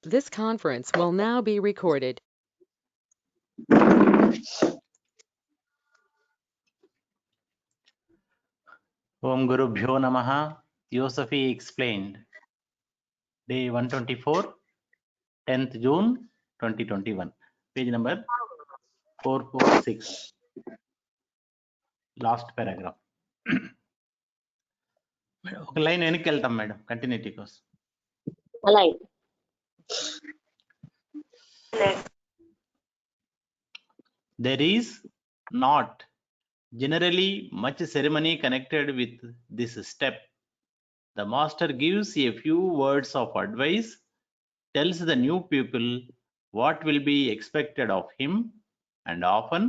This conference will now be recorded. Om Gurubhyo Namaha. Theosophy Explained. Day 124, 10th June 2021. Page number 446. Last paragraph. ఒక line వెనక్కి వెళ్తాం madam, continuity కోసం. There is not generally much ceremony connected with this step. The master gives a few words of advice, tells the new pupil what will be expected of him, and often,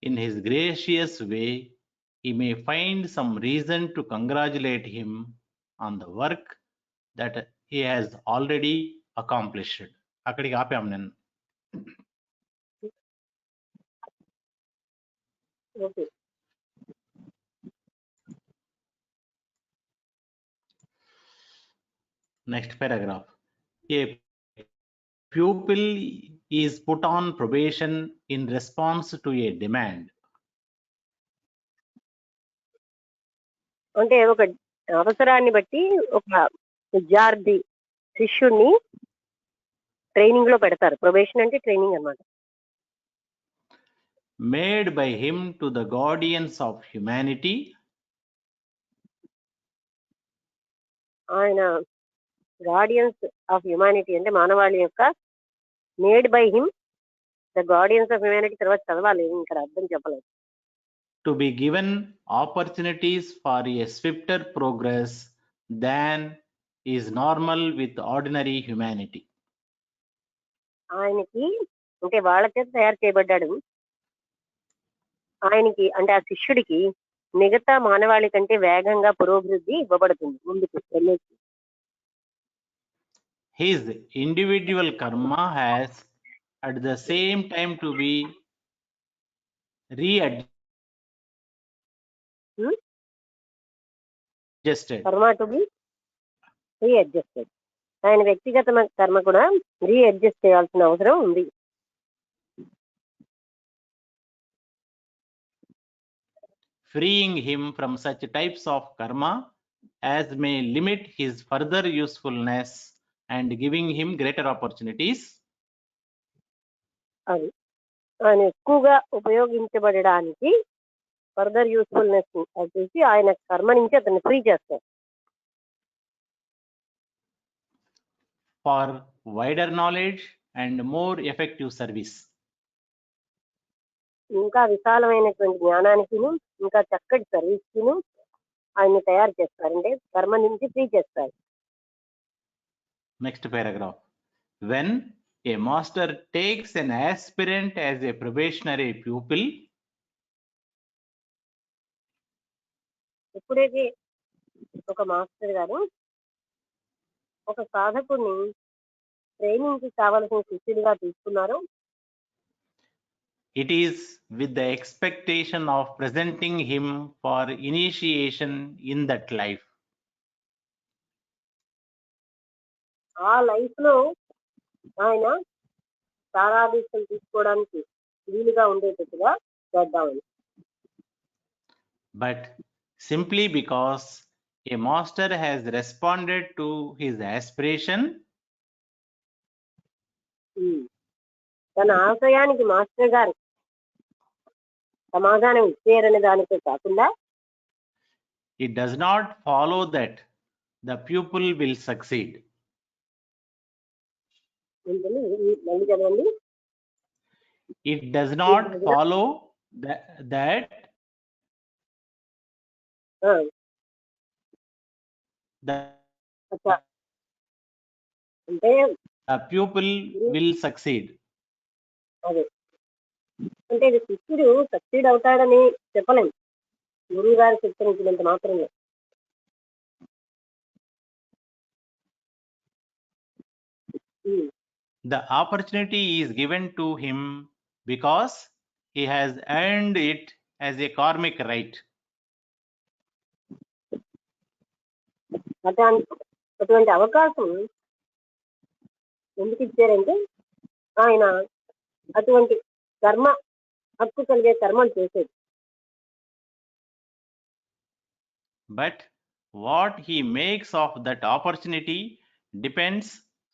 in his gracious way, he may find some reason to congratulate him on the work that he has already accomplished. అక్కడికి ఆపాం నేను. Next paragraph. A pupil is put on probation in response to a demand. అంటే ఒక అవసరాన్ని బట్టి ఒక విద్యార్థి శిష్యుడిని training లో పెడతారు. ప్రొబేషన్ అంటే ట్రైనింగ్ అన్నమాట. Made by him to the guardians of humanity. ఆయన గార్డియన్స్ ఆఫ్ హ్యుమానిటీ అంటే మానవాళి యొక్క made by him the guardians of humanity తర్వాత చదవాలి, ఇక్కడ అర్థం చెప్పలేదు. To be given opportunities for a swifter progress than is normal with ordinary humanity. ఆయనకి అంటే వాళ్ళ చేత తయారు చేయబడ్డాడు. ఆయనకి అంటే ఆ శిష్యుడికి మిగతా మానవాళి కంటే వేగంగా పురోభివృద్ధి ఇవ్వబడుతుంది ముందుకు వెళ్ళేసి. His individual karma has at the same time to be readjusted. కర్మ టు బి రీఅడ్జస్టెడ్. ఆయన వ్యక్తిగత కర్మ కూడా రీఅడ్జస్ట్ చేయాల్సిన అవసరం ఉంది. Freeing him from such types of karma as may limit his further usefulness and giving him greater opportunities. అది ఆయన ఎక్కువగా ఉపయోగించబడడానికి ఫర్దర్ యూస్ఫుల్నెస్ వచ్చేసి ఆయన కర్మ నుంచి అతన్ని ఫ్రీ చేస్తారు. For wider knowledge and more effective service. ఇంకా విశాలమైనటువంటి జ్ఞానానికి ఇంకా చక్కటి సర్వీస్ కి ఆయన్ని తయారు చేస్తారు, అంటే కర్మ నుంచి ఫ్రీ చేస్తారు. Next paragraph. When a master takes an aspirant as a probationary pupil, ఎప్పుడైతే ఒక మాస్టర్ గారు ఒక సాధకుడిని ట్రైనింగ్ కి కావలసిన శిష్యుడిగా తీసుకున్నారో, it is with the expectation of presenting him for initiation in that life. ఆ లైఫ్ లో ఆయన సారాదీక్షలు తీసుకోవడానికి వీలుగా ఉండేటట్టుగా చేద్దామని. But simply because a master has responded to his aspiration, తన ఆశయానికి మాస్టర్ గారు సమాధానం ఇచ్చారనే దానితో కాకుండా, it does not follow that the pupil will succeed. మళ్ళీ చదవండి. It does not follow that అంటే the pupil will succeed. అదే అంటే ఇది శిష్యుడు సక్సీడ్ అవుతాడని చెప్పలేము, గురువు గారు చెప్తున్నంత మాత్రమే. The opportunity is given to him because he has earned it as a karmic right. అటువంటి అవకాశం ఎందుకు ఇచ్చారంటే ఆయన అటువంటి కర్మ హక్కు కలిగే కర్మలు చేసేది. But what he makes of that opportunity depends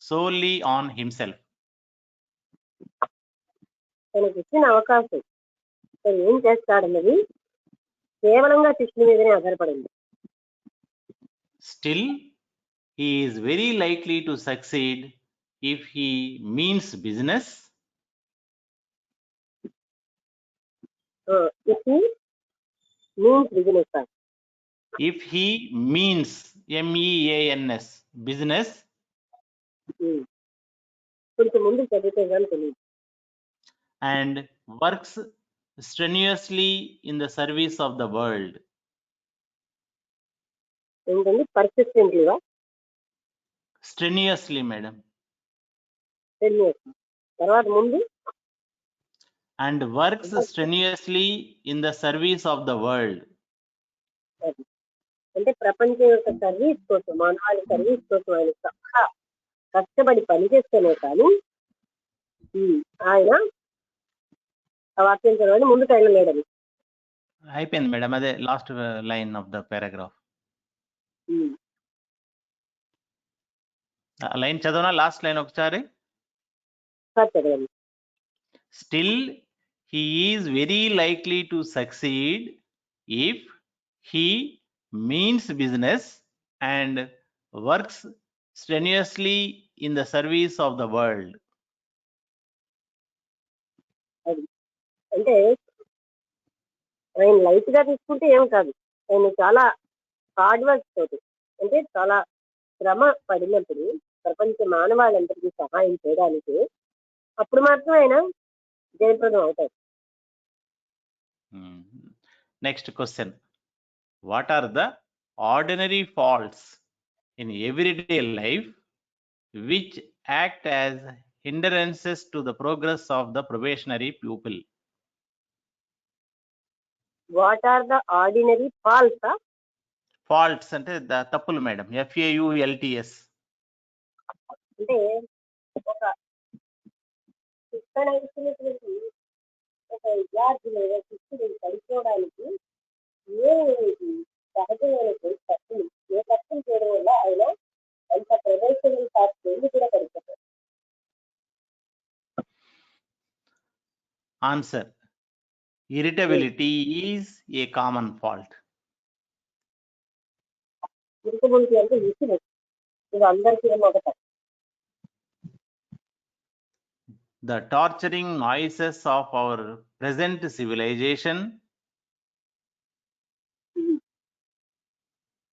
solely on himself. తనకి ఇచ్చిన అవకాశం తను ఏం చేస్తాడన్నది కేవలంగా శిష్యుని మీదనే ఆధారపడింది. Still, he is very likely to succeed if he means business, if he means business. if he means MEANS business, కొంచెం ముందు చదివితే కానీ తెలియదు. and works strenuously in the service of the world. ఏంటండి పర్సిస్టెంట్లీగా Strenuously, madam. తర్వాత ముందు And works strenuously in the service of the world. అంటే ప్రపంచం యొక్క సర్వీస్ కోసం, మానవాళి సర్వీస్ కోసం ఆయన చాలా కష్టపడి పనిచేస్తేనే కానీ ఆయన ఆ వాక్యం చదవని ముందుకు వెళ్ళలేడని. అయిపోయింది మేడం, అదే last line of the paragraph. Line చదవనా? లాస్ట్ లైన్ ఒకసారి. చదవండి. Still, he is very likely to succeed if he means business and works strenuously in the service of the world. అంటే ఆయన లైట్ గా తీసుకుంటే ఏం కాదు, ఆయన చాలా హార్డ్ వర్క్ తోటి, అంటే చాలా శ్రమ పడినప్పుడు ప్రపంచ మానవాళందరికీ సహాయం చేయడానికి అప్పుడు మాత్రం ఆయన జయప్రదం అవుతాడు. Next question. What are the ordinary faults in everyday life which act as hindrances to the progress of the probationary pupil? What are the ordinary falls? Faults అంటే తప్పులు మేడం, FAULTS. అంటే ఒక శిక్షణ ఇచ్చినటువంటి ఒక విద్యార్థి లేదా శిక్షుడు పడిపోవడానికి సహజమైనటువంటి తప్పులు, ఏ తప్పులు చేయడం వల్ల ఆయన అంత ప్రదర్శన శాస్త్రాన్ని కూడా పడిపోతారు. Answer: irritability is a common fault. Irritability అంటే విసుగు, ఇది అందరికీ ఒకట. The torturing noises of our present civilization.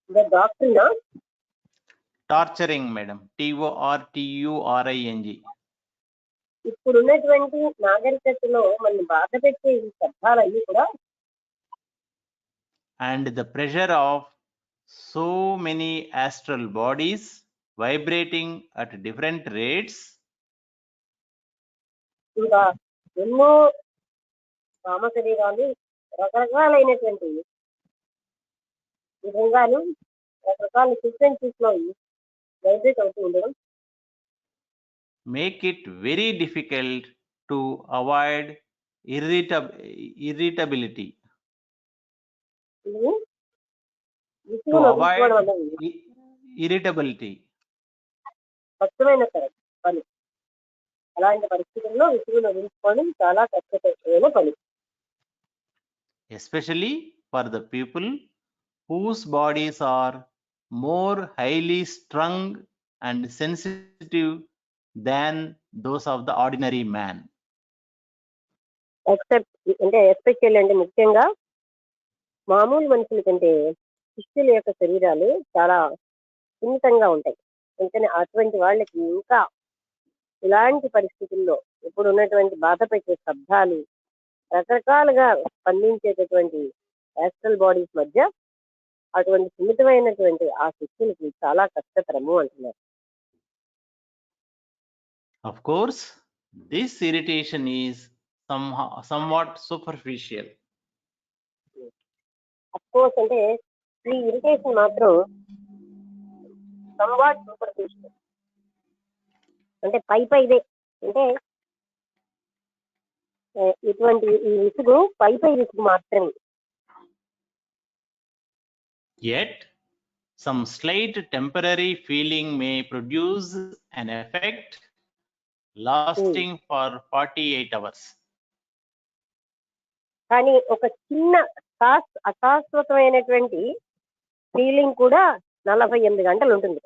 The doctrine of Torturing, madam. TORTURING. ఇప్పుడున్నటువంటి నాగరికతలో మనం బాధ పెట్టే ఈ శబ్దాలన్నీ కూడా And the pressure of so many astral bodies vibrating at different rates. ఇంకా ఎన్నో కామ శరీరాలు రకరకాలైనటువంటి విధంగాను రకరకాల ఫ్రీక్వెన్సీస్ లో వైబ్రేట్ అవుతూ ఉండడం make it very difficult to avoid irritability. విసుగు నవ్వుకోవడం అనేది irritability. కష్టమైన పని. అలాంటి పరిస్థితుల్లో విసుగు నవ్వుకోవడం చాలా కష్టమైన పని. Especially for the people whose bodies are more highly strung and sensitive than those of the ordinary man. Especially అంటే ముఖ్యంగా మామూలు మనుషుల కంటే శిష్యుల యొక్క శరీరాలు చాలా సున్నితంగా ఉంటాయి. అందుకని అటువంటి వాళ్ళకి ఇంకా ఇలాంటి పరిస్థితుల్లో ఇప్పుడు ఉన్నటువంటి బాధ పెట్టే శబ్దాలు రకరకాలుగా స్పందించేటటువంటి యాస్ట్రల్ బాడీస్ మధ్య అటువంటి సున్నితమైనటువంటి ఆ శిష్యులకి చాలా కష్టతరము అంటున్నారు. Of course, this irritation is somewhat superficial. Of course అంటే ఈ ఇరిటేషన్ మాత్రం somewhat superficial. అంటే పైదే అంటే ఇటువంటి ఈ విసుగు పై విసుగు మాత్రమే. Yet, some slight temporary feeling may produce an effect lasting for 48 hours. కానీ ఒక చిన్న అశాశ్వతమైనటువంటి ఫీలింగ్ కూడా 48 గంటలు ఉంటుంది.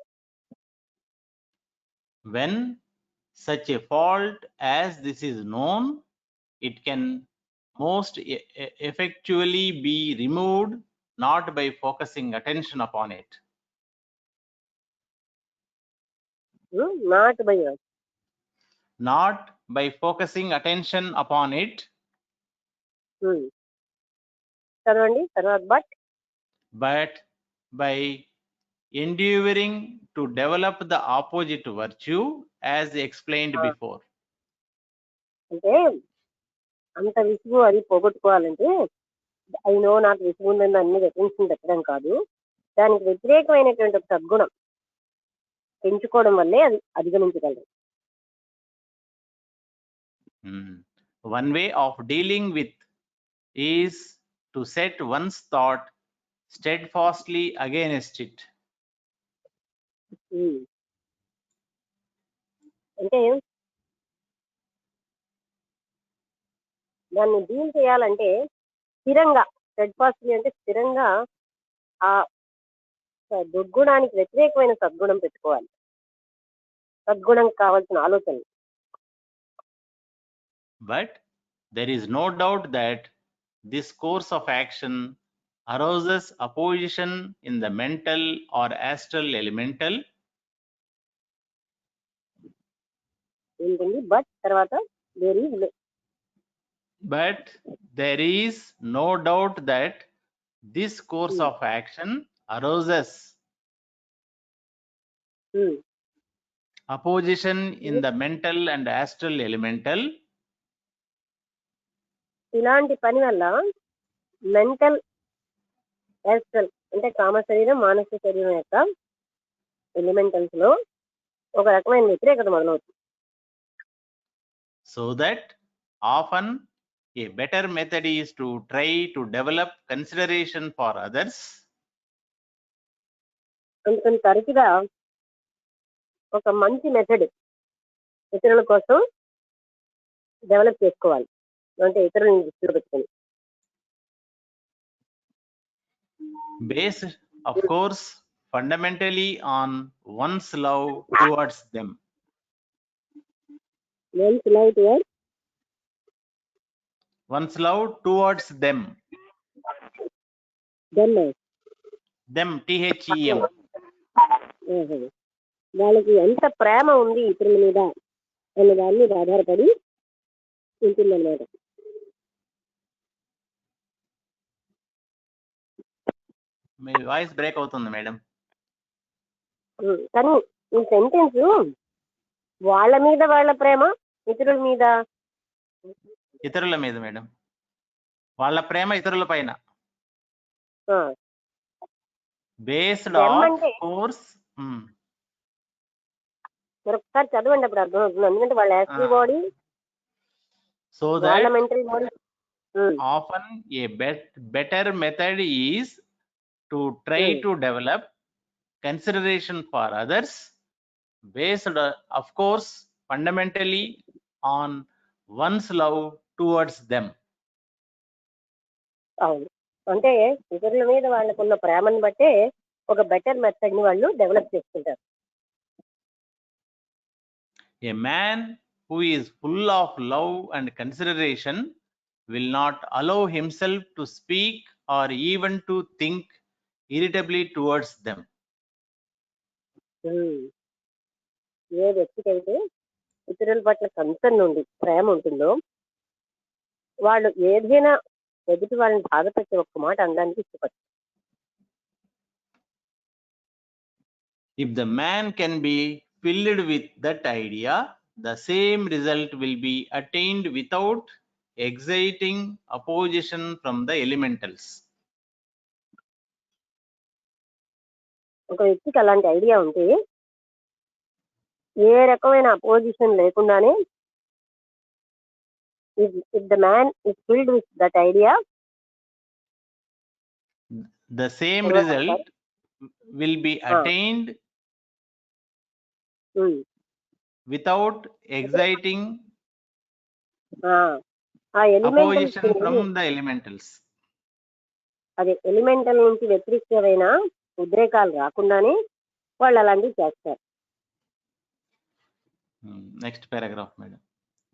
When such a fault as this is known, it can most effectually be removed not by focusing attention upon it. Not by focusing attention upon it. చదవండి తర్వాత. But by endeavoring to develop the opposite virtue as explained before. అంటే అంత విసుగు అది పోగొట్టుకోవాలంటే అయినో నాకు విసుగు ఉందని అన్ని అటెన్షన్ పెట్టడం కాదు, దానికి వ్యతిరేకమైనటువంటి ఒక సద్గుణం పెంచుకోవడం వల్లే అది అధిగమించగలరు. One way of dealing with is to set one's thought steadfastly against it. అంటే దాన్ని డీల్ చేయాలంటే స్థిరంగా, స్టెడ్ఫాస్ట్లీ అంటే స్థిరంగా ఆ దుర్గుణానికి వ్యతిరేకమైన సద్గుణం పెట్టుకోవాలి, సద్గుణం కావాల్సిన ఆలోచన. But there is no doubt that this course of action arouses opposition in the mental or astral elemental. ఏంటండి బట్ తర్వాత But there is no doubt that this course of action arouses opposition in the mental and astral elemental. ఇలాంటి పని వల్ల mental, astral అంటే కామ శరీరం, మానసిక శరీరం యొక్క ఎలిమెంటల్స్ లో ఒక రకమైన వ్యతిరేకత మొదలవుతుంది. So that often a better method is to try to develop consideration for others. అందుకని తరచుగా ఒక మంచి మెథడ్ ఇతరుల కోసం డెవలప్ చేసుకోవాలి, అంటే ఇతరులను దృష్టిలో పెట్టుకొని. Based, of course, fundamentally on one's love towards them. One's love towards? One's love towards them. Them, THEM. వాళ్ళకి ఎంత ప్రేమ ఉంది ఇతరుల మీద అనే దాని మీద ఆధారపడి ఉంటుందన్నమాట. మీ వాయిస్ బ్రేక్ అవుతుంది మేడం. కానీ ఈ సెంటెన్స్ వాళ్ళ మీద వాళ్ళ ప్రేమ, ఇతరుల మీద మేడం. వాళ్ళ ప్రేమ ఇతరుల పైన. Based on course. మరొకసారి చదవండి, అప్పుడు అర్థం అవుతుంది. ఎందుకంటే వాళ్ళ active body, so that mental body. Often a better method is to try to develop consideration for others based, of course, fundamentally on one's love towards them. అవును, అంటే ఇతరుల మీద వాళ్ళకున్న ప్రేమను బట్టే ఒక బెటర్ మెథడ్ ని వాళ్ళు డెవలప్ చేసుకుంటారు. A man who is full of love and consideration will not allow himself to speak or even to think irritably towards them. ఏ వ్యక్తికైతే ఇతరుల పట్ల కన్సర్న్ ఉండి ప్రేమ ఉంటుందో వాళ్ళు ఏదైనా ఎదుటి వాళ్ళని బాధపెట్టి ఒక్క మాట అనడానికి ఇష్టపడతారు. If the man can be filled with that idea, the same result will be attained without exciting opposition from the elementals. ఒక వ్యక్తికి అలాంటి ఐడియా ఉంటే ఏ రకమైన అపోజిషన్ లేకుండానే if the man is filled with that idea, the same తర్వాత result will be attained without exciting ఆ elementals opposition from the elementals. అదే elemental నుంచి వ్యతిరేకమైన ఉద్రేకాలు రాకుండానే వాళ్ళు అలాంటివి చేస్తారు. Next paragraph, madam.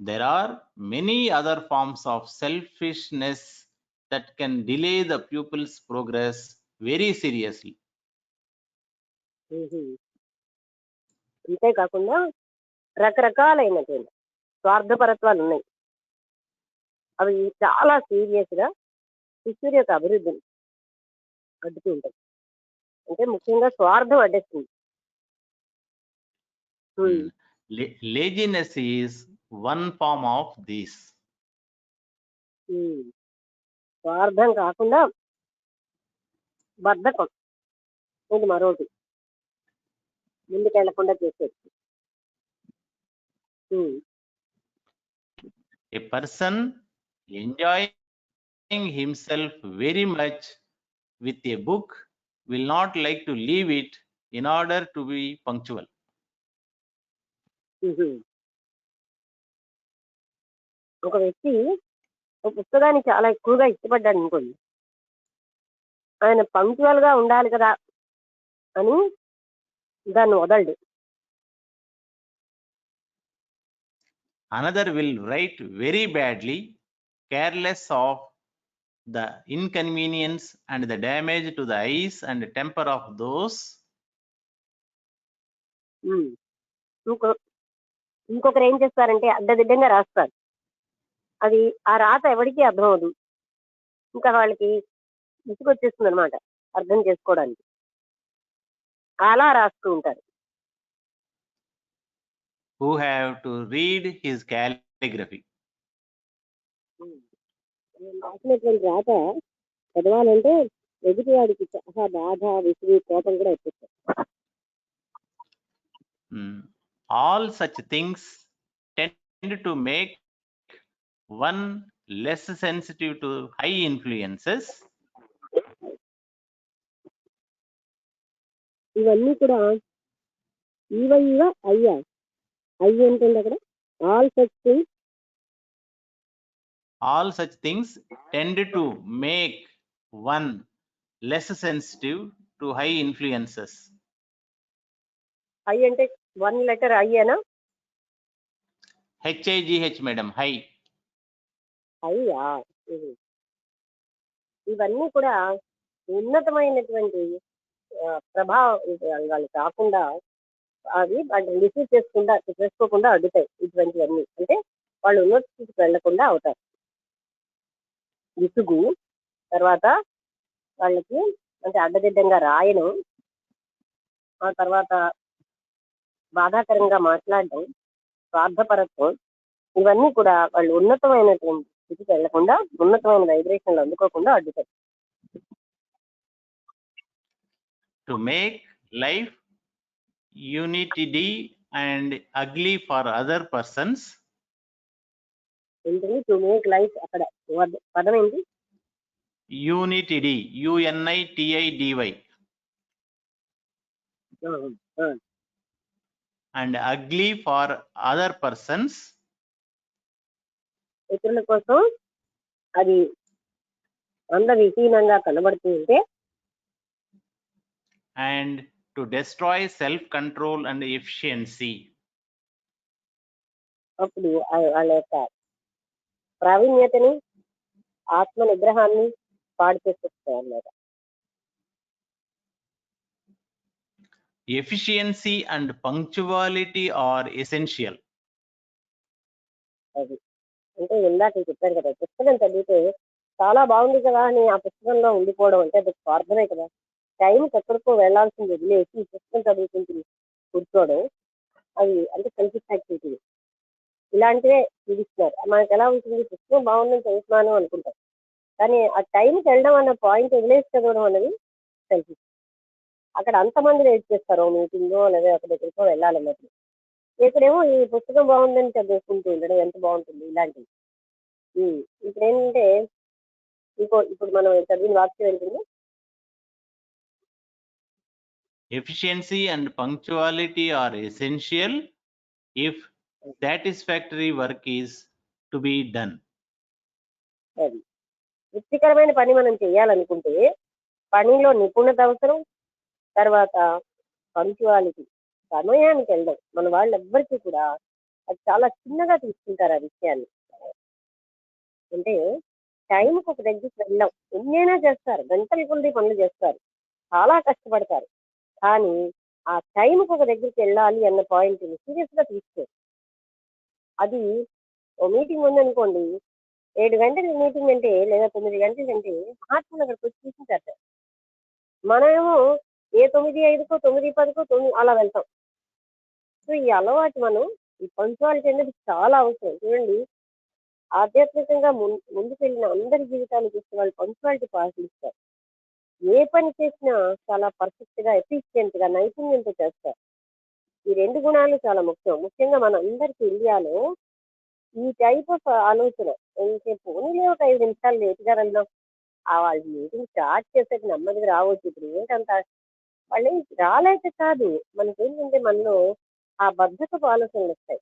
There are many other forms of selfishness that can delay the pupil's progress very seriously. అంతేకాకుండా రకరకాలైనటువంటి స్వార్థపరత్వాలు ఉన్నాయి. అవి చాలా సీరియస్ గా శిష్యుడి యొక్క అభివృద్ధిని అడ్డుతూ ఉంటాయి. అంటే ముఖ్యంగా స్వార్థం అడ్డేస్తుంది. Laziness is one form of this. స్వార్థం కాకుండా బద్ధకం ఇది మరొకటి ముందుకెళ్లకుండా చేసేది. A person enjoying himself very much with a book will not like to leave it in order to be punctual. ఒక వ్యక్తి ఒక పుస్తకాన్ని చాలా ఎక్కువగా ఇష్టపడ్డాడు అనుకోండి, ఆయన పంక్చువల్ గా ఉండాలి కదా అని దాన్ని వదలడు. Another will write very badly, careless of the inconvenience and the damage to the eyes and temper of those. ఇంకొకరు ఏం చేస్తారంటే అడ్డదిడ్డంగా రాస్తారు. అది ఆ రాత ఎవరికి అర్థం అవదు. ఇంకా వాళ్ళకి విసుగొచ్చేస్తుంది అనమాట అర్థం చేసుకోవడానికి. అలా రాస్తూ ఉంటారు. Who have to read his calligraphy. రాసినటువంటి రాత చదవాలంటే ఎదుటి వాడికి చాలా బాధ, విసుగు, కోపం కూడా వచ్చేస్తాయి. All such things tend to make one less sensitive to high influences. ఇవన్నీ కూడా ఇవయ్యా అయ్యా అయ్యి ఏంటంటే అక్కడ all such things tend to make one less sensitive to high influences. I అంటే వన్ లెటర్ అయ్యేనా? HIGH madam, high. అయ్యా. ఇవన్నీ కూడా ఉన్నతమైనటువంటి ప్రభావం వాళ్ళు కాకుండా అవి వాటిని రిసీవ్ చేసుకోకుండా అడ్డుతాయి. ఇటువంటివన్నీ అంటే వాళ్ళు ఉన్నత స్థితికి వెళ్లకుండా అవుతారు. విసుగు, తర్వాత వాళ్ళకి అంటే అడ్డదిడ్డంగా రాయడం, ఆ తర్వాత బాధాకరంగా మాట్లాడడం, స్వార్థపరత్వం, ఇవన్నీ కూడా వాళ్ళు ఉన్నతమైనటువంటి స్థితికి వెళ్లకుండా ఉన్నతమైన వైబ్రేషన్లు అందుకోకుండా అడ్డుతాయి. To make life unity and ugly for other persons. ఏంటండి టు మేక్ లైఫ్, అక్కడ పదం ఏంటి? Unity, UNITIDY. And ugly for other persons. ఇతరుల కోసం అది అందవిహీనంగా కనబడుతూ ఉంటే, and to destroy self-control and efficiency. అప్పుడు వాళ్ళ యొక్క ప్రావీణ్యతని, ఆత్మ నిగ్రహాన్ని పాడు చేసేస్తాయి అన్నమాట. Efficiency and punctuality are essential. అది అంటే ఇందాక చెప్పాను కదా, పుస్తకం చదివితే చాలా బాగుంది కదా అని ఆ పుస్తకంలో ఉండిపోవడం అంటే అది స్వార్థమే కదా. టైంకి ఎక్కడికో వెళ్లాల్సింది వదిలేసి ఈ పుస్తకం చదువుకుంటుంది కూర్చోవడం, అది అంటే సెల్ఫిష్ యాక్టివిటీ. ఇలాంటివే చూపిస్తున్నారు. మనకు ఎలా ఉంటుంది, పుస్తకం బాగుందని చదువుతున్నాను అనుకుంటాం, కానీ ఆ టైంకి వెళ్ళడం అన్న పాయింట్ వదిలేసి చదవడం అనేది సెల్ఫిష్. అక్కడ అంతమంది వెయిట్ చేస్తారు మీటింగ్ లేదా ఒక దగ్గరికో వెళ్ళాలన్నప్పుడు. ఇక్కడేమో ఈ పుస్తకం బాగుందని చదివేసుకుంటూ ఉండడం ఎంత బాగుంటుంది ఇలాంటివి. ఇప్పుడు ఏంటంటే ఇప్పుడు మనం చదివిన వాక్యం ఏంటండి? Efficiency and punctuality are essential if satisfactory work is to be done. అది వృత్తికరమైన పని మనం చేయాలనుకుంటే పనిలో నిపుణత అవసరం. తర్వాత పంక్చువాలిటీ, సమయానికి వెళ్ళడం. మన వాళ్ళెవ్వరికీ కూడా అది చాలా చిన్నగా తీసుకుంటారు ఆ విషయాన్ని. అంటే టైంకి ఒక దగ్గరికి వెళ్ళాం, ఎన్నైనా చేస్తారు, గంటల కొద్ది పనులు చేస్తారు, చాలా కష్టపడతారు. కానీ ఆ టైంకి ఒక దగ్గరికి వెళ్ళాలి అన్న పాయింట్ని సీరియస్ గా తీసుకోరు. అది ఓ మీటింగ్ ఉందనుకోండి, 7 గంటల మీటింగ్ అంటే లేదా 9 గంటలు అంటే మహాత్ములు అక్కడికి వచ్చి కూర్చుంటారు. మనమేమో ఏ 9:05కో 9:10కో అలా వెళ్తాం. సో ఈ అలవాటు మనం, ఈ పంచువాలిటీ అనేది చాలా అవసరం. చూడండి, ఆధ్యాత్మికంగా ముందుకెళ్ళిన అందరి జీవితాలు చూస్తే వాళ్ళు పంచువాలిటీ పాటిస్తారు. ఏ పని చేసినా చాలా పర్ఫెక్ట్ గా, ఎఫిషియెంట్ గా, నైపుణ్యంతో చేస్తారు. ఈ 2 గుణాలు చాలా ముఖ్యం. ముఖ్యంగా మన అందరికి ఇండియాలో ఈ టైప్ ఆఫ్ ఆలోచన. పోనీలే ఒక 5 నిమిషాలు లేట్గా వెళ్దాం, వాళ్ళు మీటింగ్ స్టార్ట్ చేసేది నెమ్మదిగా రావచ్చు, ఇప్పుడు ఏంటంత వాళ్ళు రాలేక కాదు, మనకేంటంటే మనలో ఆ బద్ధకపు ఆలోచనలు వస్తాయి.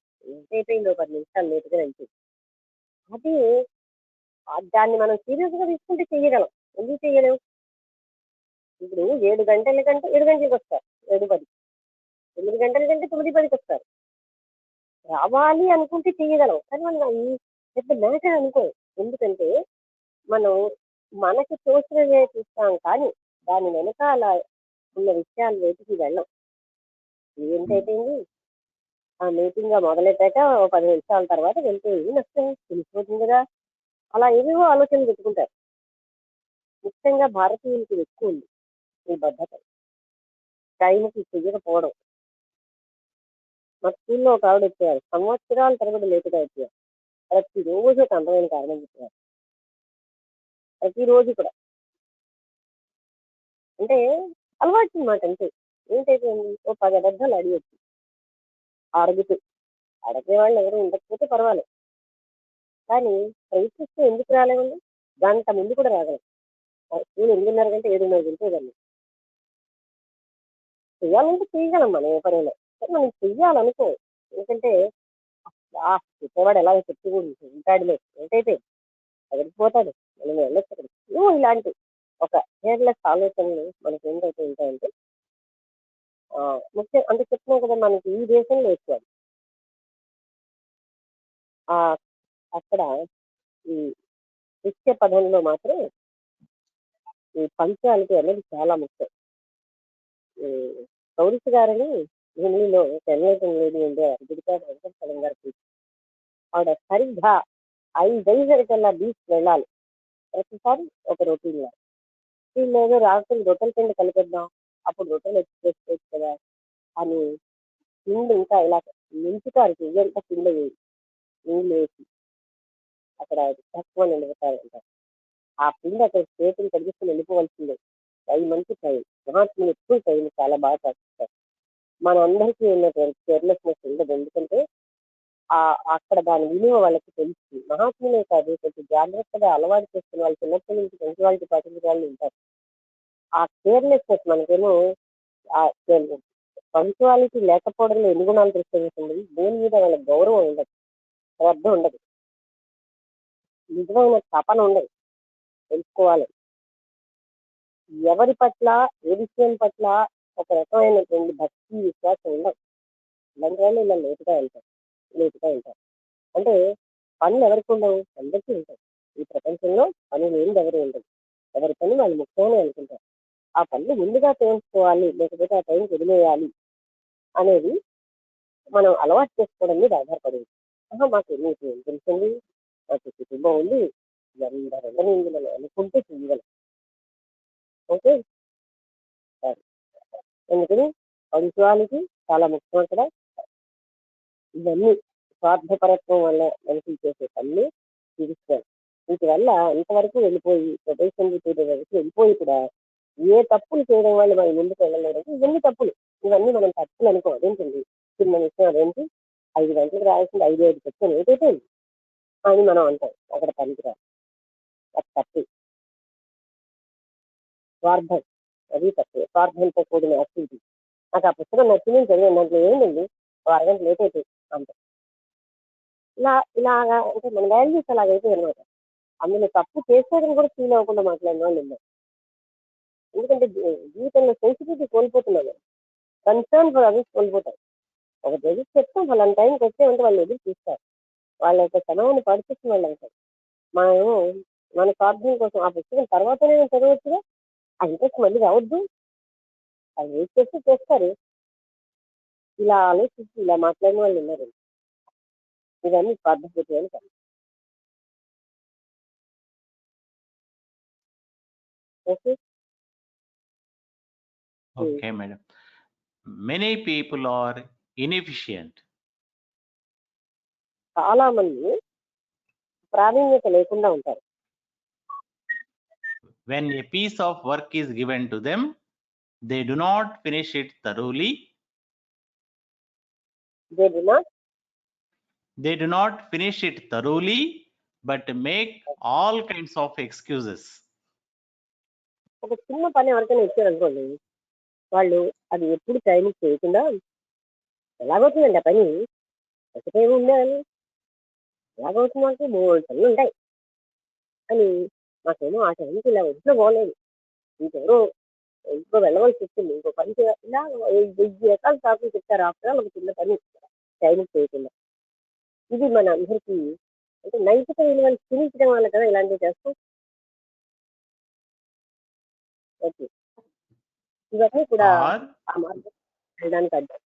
అయిపోయింది, ఒక 10 నిమిషాలు లేట్గా వెళ్తే. అది దాన్ని మనం సీరియస్ గా తీసుకుంటే చెయ్యగలం. ఎందుకు చెయ్యలేం? ఇప్పుడు 7 గంటల కంటే 7 గంటలకు వస్తారు, 7:10. 9 గంటల కంటే 9:10కి వస్తారు. రావాలి అనుకుంటే చెయ్యగలం, కానీ మనం ఈ పెద్ద మ్యాటర్ అనుకో. ఎందుకంటే మనం మనకి తోచినదే చూస్తాం, కానీ దాని వెనకాల ఉన్న విషయాలు వెతికి వెళ్ళం. ఏంటైపోయింది, ఆ మీటింగ్ మొదలెట్టాక ఓ 10 నిమిషాల తర్వాత వెళ్తే ఏమి నష్టం, తెలిసిపోతుంది కదా, అలా ఏవేవో ఆలోచనలు పెట్టుకుంటారు. ముఖ్యంగా భారతీయులకి ఎక్కువ ఉంది ఈ బద్ధకం, టైంకి చెయ్యకపోవడం. మా స్కూల్లో ఒక ఆవిడ వచ్చేవారు, సంవత్సరాల తరబడి లేటుగా వచ్చేవారు. ప్రతిరోజు ఒక అందమైన కారణం చెప్పేవారు, ప్రతిరోజు కూడా. అంటే అలవాటు అనమాట. అంతే. ఏంటైపోయింది, ఓ 10 అబద్ధాలు అడిగొచ్చు, అడుగుతూ. అడిగే వాళ్ళు ఎవరు ఉండకపోతే పర్వాలేదు, కానీ ప్రయత్నిస్తే ఎందుకు రాలేమండి? గంట ముందు కూడా రాగలం. స్కూల్ 8:30 గంట 7:30 వెళ్ళిపోయేదాన్ని. చెయ్యాలంటే చేయగలం మనం ఏ పనిలో, కానీ మనం చెయ్యాలనుకో. ఎందుకంటే చెప్పేవాడు ఎలాగో చెప్తూ ఉంటాడులే, ఏంటైతే ఎగిరిపోతాడు, మనం వెళ్ళొచ్చు అక్కడికి. ఇలాంటి ఒక కేర్లెస్ ఆలోచనలు మనకి ఏంటైతే ఉంటాయంటే ముఖ్యం. అంటే చెప్తున్నాం కదా, మనకి ఈ దేశంలో ఎక్కువ అక్కడ ఈ నిత్య పదంలో మాత్రం ఈ పంచాలిటీ అనేది చాలా ముఖ్యం. కౌరిస్ గారని ఢిల్లీలో ఎన్లైటన్ లేడీ ఉండేవారు, గుడికాడ వెంకటచలం గారికి. ఆవిడ సరిగ్గా 5 బీచ్ వెళ్ళాలి, ప్రతిసారి ఒక రొటీన్ లాగా. ఏదో రాత్రి రొట్టెల పిండి కలిపేద్దాం, అప్పుడు రొట్టెలు ఎక్స్ప్రెస్ కదా అని పిండి ఇంకా ఇలా నింపుతారు, ఇదంతా పిండి నీళ్ళు వేసి అక్కడ తక్కువ నిలబెట్టారంటారు. ఆ పిండి అక్కడ చేతులు కడిగిస్తుని వెళ్ళిపోవలసిందే. 5 మంది టైం, మహాత్ములు ఎక్కువ టైం చాలా బాగా చేస్తారు. మన అందరికీ ఉన్నటువంటి కేర్లెస్నెస్ ఉండదు, ఎందుకంటే అక్కడ దాని విలువ వాళ్ళకి తెలుసు. మహాత్ములే కాదు, కొంచెం జాగ్రత్తగా అలవాటు చేసుకుని వాళ్ళు చిన్నప్పటి నుంచి పంచువాలిటీ పాటించే వాళ్ళు ఉంటారు. ఆ కేర్లెస్నెస్ మనకేమో పంచువాలిటీ లేకపోవడంలో ఎన్ని గుణాలు తెలుస్తుంది. దేని మీద వాళ్ళ గౌరవం ఉండదు, శ్రద్ధ ఉండదు, నిజమైన తపన ఉండదు తెలుసుకోవాలి. ఎవరి పట్ల, ఏ విషయం పట్ల ఒక రకమైనటువంటి భక్తి, విశ్వాసం ఉండదు. ఇలాంటి వాళ్ళు ఇలా లేటుగా వెళ్తారు. అంటే పనులు ఎవరికి ఉండవు? అందరికీ ఉంటాయి. ఈ ప్రపంచంలో పనులు ఏంటి ఎవరు ఉండదు, ఎవరి పని వాళ్ళు ముఖ్యమని అనుకుంటారు. ఆ పనులు ముందుగా తెలుసుకోవాలి, లేకపోతే ఆ టైంకి వదిలేయాలి అనేది మనం అలవాటు చేసుకోవడం మీద ఆధారపడింది. మాకు మీకు ఏం తెలిసింది, మాకు కుటుంబం ఉంది, అందరూ ఇందులో అనుకుంటే చెయ్యగలం. ఓకే, ఎందుకని పంచువాలిటీ చాలా ముఖ్యం అక్కడ. ఇవన్నీ స్వార్థపరత్వం వల్ల మనుషులు చేసే పనులు తీరుస్తారు. వీటి వల్ల ఇంతవరకు వెళ్ళిపోయి ప్రొటెక్షన్ వరకు వెళ్ళిపోయి కూడా ఏ తప్పులు చేయడం వల్ల మనం ముందుకు వెళ్ళలేదు. ఇవన్నీ తప్పులు, ఇవన్నీ మనం తప్పులు అనుకో. అదేంటండి చిన్న విషయం, అదేంటి 5 గంటలకు రావాల్సింది 5:05 చెప్తాను ఏదైపోయింది అని మనం అంటాం. అక్కడ పనికిరాదు, అది తప్పు. స్వార్థం, అది తప్పు. స్వార్థంతో కూడిన యాక్టివిటీ. నాకు ఆ పుస్తకం నచ్చింది, చదివాను. దాంట్లో ఏముందండి, అరగంట లేట్ అయిపోయింది అంతే. ఇలాగా అంటే మన వాల్యూస్ అలాగైపోయి అనమాట. అందులో తప్పు చేసేదని కూడా ఫీల్ అవ్వకుండా మాట్లాడిన వాళ్ళు ఉన్నారు. ఎందుకంటే జీవితంలో సెన్సిటివిటీ కోల్పోతున్నాను, కన్సర్న్ ఫర్ అదర్స్ కోల్పోతారు. ఒక ఎదురు చెప్తాం, వాళ్ళని టైంకి వచ్చామంటే వాళ్ళు ఎదురు చూస్తారు, వాళ్ళ యొక్క సమయాన్ని పరిస్థితున్న వాళ్ళు అంటారు. మనము మన స్వార్థం కోసం ఆ పుస్తకం తర్వాతనే చదవచ్చుగా, ఆ ఇంట్రెస్ట్ మళ్ళీ రావద్దు, అది వెయిట్ చేస్తే చేస్తారు. ఇలా ఆలోచించి ఇలా మాట్లాడిన వాళ్ళు ఉన్నారు. ఇవన్నీ స్వార్థపూర్తి అని కాదు. Okay. Okay, madam. Many people are inefficient. చాలా మంది ప్రావీణ్యత లేకుండా ఉంటారు. When a piece of work is given to them, they do not finish it thoroughly. They do not finish it thoroughly, but make all kinds of excuses. ఒక చిన్న పని ఎవరికైనా ఇచ్చారనుకోండి, వాళ్ళు అది ఎప్పుడు టైంకి చేయకుండా ఎలాగవుతుందండి ఆ పని, ఒకటే ఉండాలి, ఎలాగవుతుంది అంటే 3 పనులు ఉంటాయి అని, మాకేమో ఆ టైంకి ఇలా ఒంట్లో బాగోలేదు, ఇంకెవరో ఇంకో వెళ్ళవలసి వచ్చింది, ఇంకో పని చేయాలి, ఇలా 1000 రకాల సాకులు చెప్తారు. ఆఫ్టర్ ఒక చిన్న పని టైంకి చేయకుండా. ఇది మన అందరికీ అంటే నైతిక విలువలు క్షీణించడం వల్ల కదా ఇలాంటివి చేస్తాం. ఓకే, ఇవన్నీ కూడా Or ఆ మార్గం వెళ్ళడానికి అడ్డం.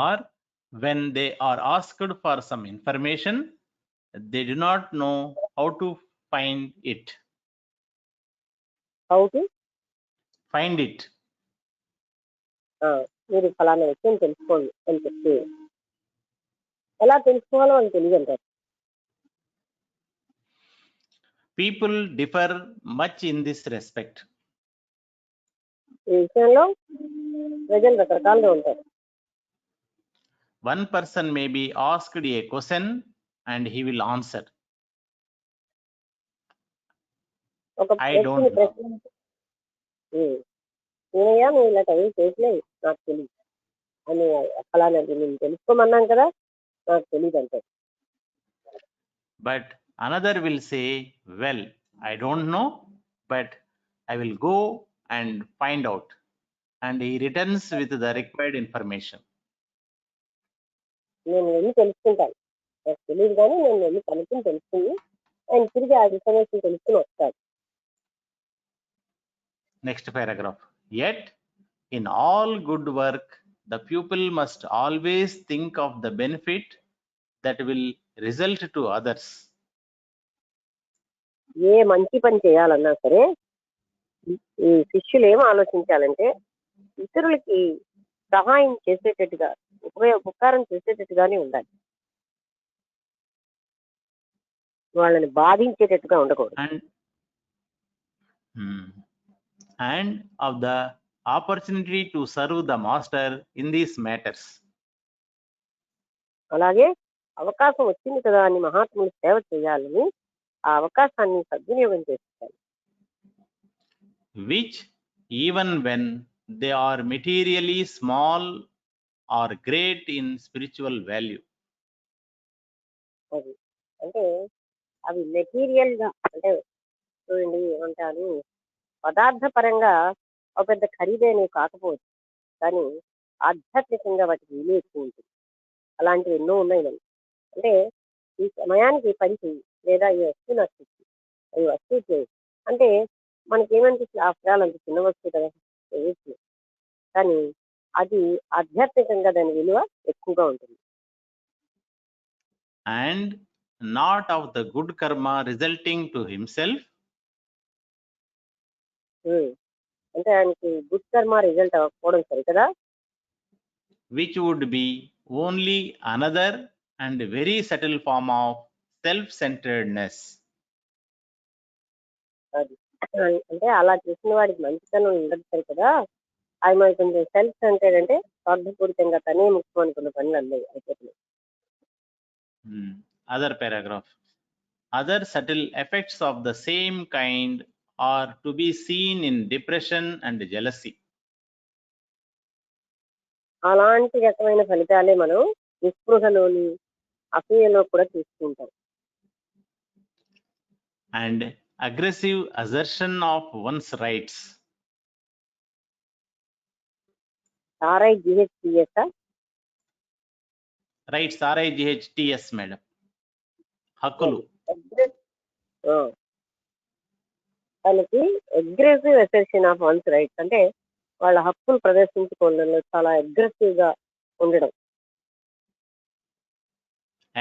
or when they are asked for some information, they do not know how to find it. How to Find it. మీరు ఫలానా విషయం తెలుసుకోండి అని చెప్తే ఎలా తెలుసుకోవాలో అని తెలియదు అంటారు. People differ much in this respect. ఈ విషయంలో ప్రజలు రకరకాలుగా ఉంటారు. One person may be asked a question and he will answer, ఒక I వ్యక్తిని don't know. ప్రశ్నించి నేనయ్యా నువ్వు ఇలా టైం చేయట్లేదు, నాకు తెలియదు అని, ఫలానాది నేను తెలుసుకోమన్నాం కదా, నాకు తెలియదు అంటారు. But another will say, well, I don't know, but I will go and find out. And he returns with the required information. నేను వెళ్ళి తెలుసుకుంటాను, నాకు తెలియదు కానీ నేను వెళ్ళి కనుక్కుని తెలుసుకుని ఆయన తిరిగి ఆ ఇన్ఫర్మేషన్ తెలుసుకుని వస్తాడు. Next paragraph. Yet, in all good work, the pupil must always think of the benefit that will result to others. ఏ మంచి పని చేయాలన్నా సరే ఈ శిష్యులు ఏం ఆలోచించాలంటే ఇతరులకి సహాయం చేసేటట్టుగా, ఉపకారం చేసేటట్టుగానే ఉండాలి, వాళ్ళని బాధించేటట్టుగా ఉండకూడదు. And of the opportunity to serve the master in these matters. అలాగే అవకాశం వచ్చింది కదా అని మహాత్ములు సేవ చేయాలని ఆ అవకాశాన్ని సద్వినియోగం చేసుకోవాలి. Which even when they are materially small or great in spiritual value. అది అంటే అవి మెటీరియల్ గా అంటే చూడండి ఏమంటారు, పదార్థ పరంగా ఒక పెద్ద ఖరీదైనవి కాకపోవచ్చు, కానీ ఆధ్యాత్మికంగా వాటికి విలువ ఎక్కువ ఉంటుంది. అలాంటివి ఎన్నో ఉన్నాయి మనకి. అంటే ఈ సమయానికి పని చెయ్యి, లేదా ఈ వస్తువు నాకు ఇచ్చి ఈ వస్తువు చేయి అంటే మనకేమనిపిస్తుంది, ఆ ఫలాలు అంత చిన్న వస్తువు కదా చేయొచ్చు, కానీ అది ఆధ్యాత్మికంగా దాని విలువ ఎక్కువగా ఉంటుంది. And not of the good karma resulting to himself. అంటే ఆయనకి గుడ్ కర్మ రిజల్ట్ అవ్వకపోవడం సరి కదా, which would be only another and very subtle form of self-centeredness. అది అంటే అలా చేసిన వాడికి మంచితనం ఉండదు సరి కదా, ఆయన కొంచెం సెల్ఫ్ సెంటర్డ్ అంటే స్వార్థపూరితంగా తనే ముఖ్యం అనుకున్న పనులు అన్నీ అయిపోతున్నాయి. Other paragraph. Other subtle effects of the same kind are to be seen in depression and jealousy. అలాంటి రకమైన ఫలితాలే మనం నిస్పృహలోని అసూయలో కూడా చూసుకుంటాం. And aggressive assertion of one's rights. RIGHTS Rights, RIGHTS, madam. హక్కులు. దానికి aggressive assertion of once rights అంటే వాళ్ళ హక్కులు ప్రదర్శించుకోవడంలో చాలా అగ్రెసివ్ గా ఉండడం.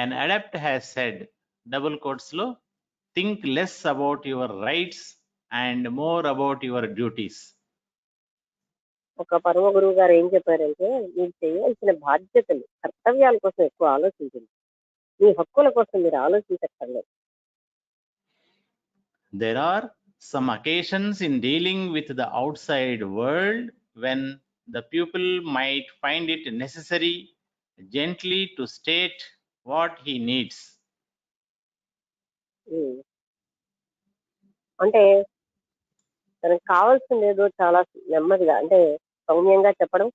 An adept has said, double quotes lo, think less about your rights and more about your duties. ఒక పరమ గురువు గారు ఏం చెప్పారంటే, మీరు చేయాల్సిన బాధ్యతలు కర్తవ్యాల కోసం ఎక్కువ ఆలోచించండి, మీ హక్కుల కోసం మీరు ఆలోచించక్కర్లేదు. There are some occasions in dealing with the outside world when the pupil might find it necessary gently to state what he needs. అంటే తనకు కావాల్సింది ఏదో చాలా నెమ్మదిగా అంటే సౌమ్యంగా చెప్పడం,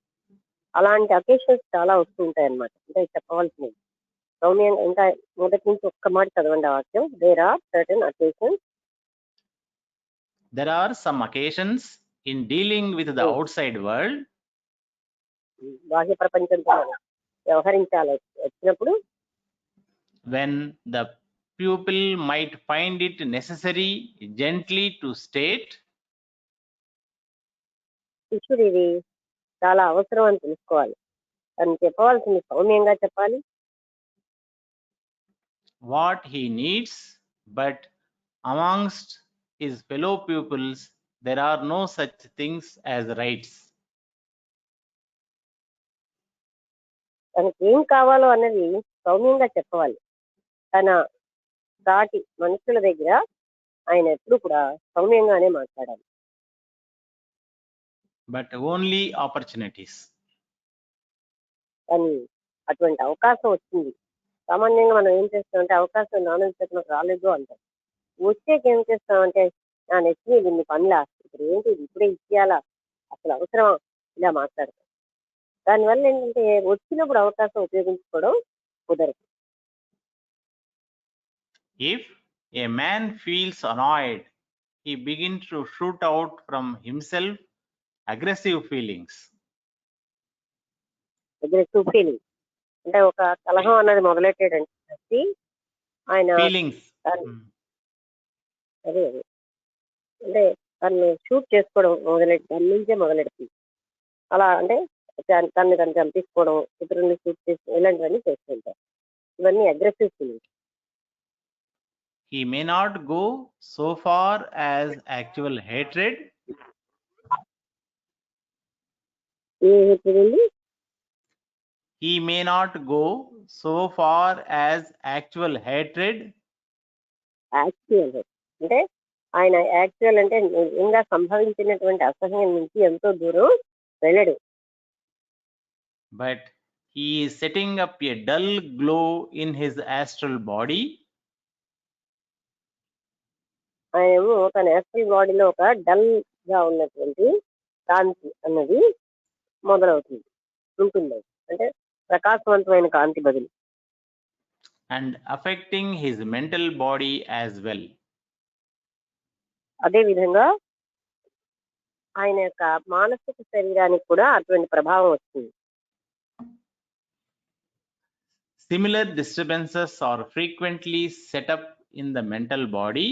అలాంటి అకేషన్స్ చాలా వస్తూ ఉంటాయి అన్నమాట. అంటే చెప్పవలసినవి సౌమ్యంగా. ఇంకా మొదటి నుంచి ఒక్క మాట చదవండి ఆ వాక్యం. There are certain occasions. There are some occasions in dealing with the outside world బాహ్య ప్రపంచంతో వ్యవహరించాలి వచ్చినప్పుడు when the pupil might find it necessary gently to state. శిష్యుడు ఇది చాలా అవసరం అని తెలుసుకోవాలి. తను చెప్పవలసింది సౌమ్యంగా చెప్పాలి. What he needs, but amongst his fellow pupils there are no such things as rights. తనకి ఏం కావాలో అన్నది సౌమ్యంగా చెప్పవాలి. తన సాటి మనుషుల దగ్గర ఆయన ఎప్పుడు కూడా సౌమ్యంగానే మాట్లాడాలి. But only opportunities. కానీ అటువంటి అవకాశం వచ్చింది. సామాన్యంగా మనం ఏం చేస్తామంటే అవకాశం నానకు రాలేదు అంటాం. వచ్చేకి ఏం చేస్తామంటే నా నెక్స్ట్ ఇన్ని పనులా, ఇప్పుడు ఏంటి ఇప్పుడే ఇచ్చేయాలా, అసలు అవసరం, ఇలా మాట్లాడతాం. దానివల్ల ఏంటంటే వచ్చినప్పుడు అవకాశం ఉపయోగించుకోవడం కుదరదు. If a man feels annoyed, he begins to shoot out from himself aggressive feelings. Aggressive feeling అంటే ఒక కలహం అన్నది మొదలెట్టాడంటే ఆయన feelings. అదే అంటే తను షూట్ చేసుకోవడం దాని నుంచే మొదలెడుతుంది. అలా అంటే తను చంపించుకోవడం, ఇతరుల్ని షూట్ చేసుకోవడం, ఇలాంటివన్నీ చేస్తుంటారు. ఇవన్నీ aggressive feelings. He may not go so far as actual hatred. He may not go so far as actual hatred. Actual అంటే ఆయన యాక్చువల్ అంటే నిజంగా సంభవించినటువంటి అసహ్యం నుంచి ఎంతో దూరం వెళ్ళడు. But he is setting up a dull glow in his astral body. ఆయనేమో తన యాస్ట్రల్ బాడీలో ఒక డల్ గా ఉన్నటువంటి కాంతి అన్నది మొదలవుతుంది, ఉంటుంది. అంటే ప్రకాశవంతమైన కాంతి బదులు. And affecting his mental body as well. అదే విధంగా ఆయన యొక్క మానసిక శరీరానికి కూడా అటువంటి ప్రభావం వస్తుంది. Similar disturbances are frequently set up in the mental body.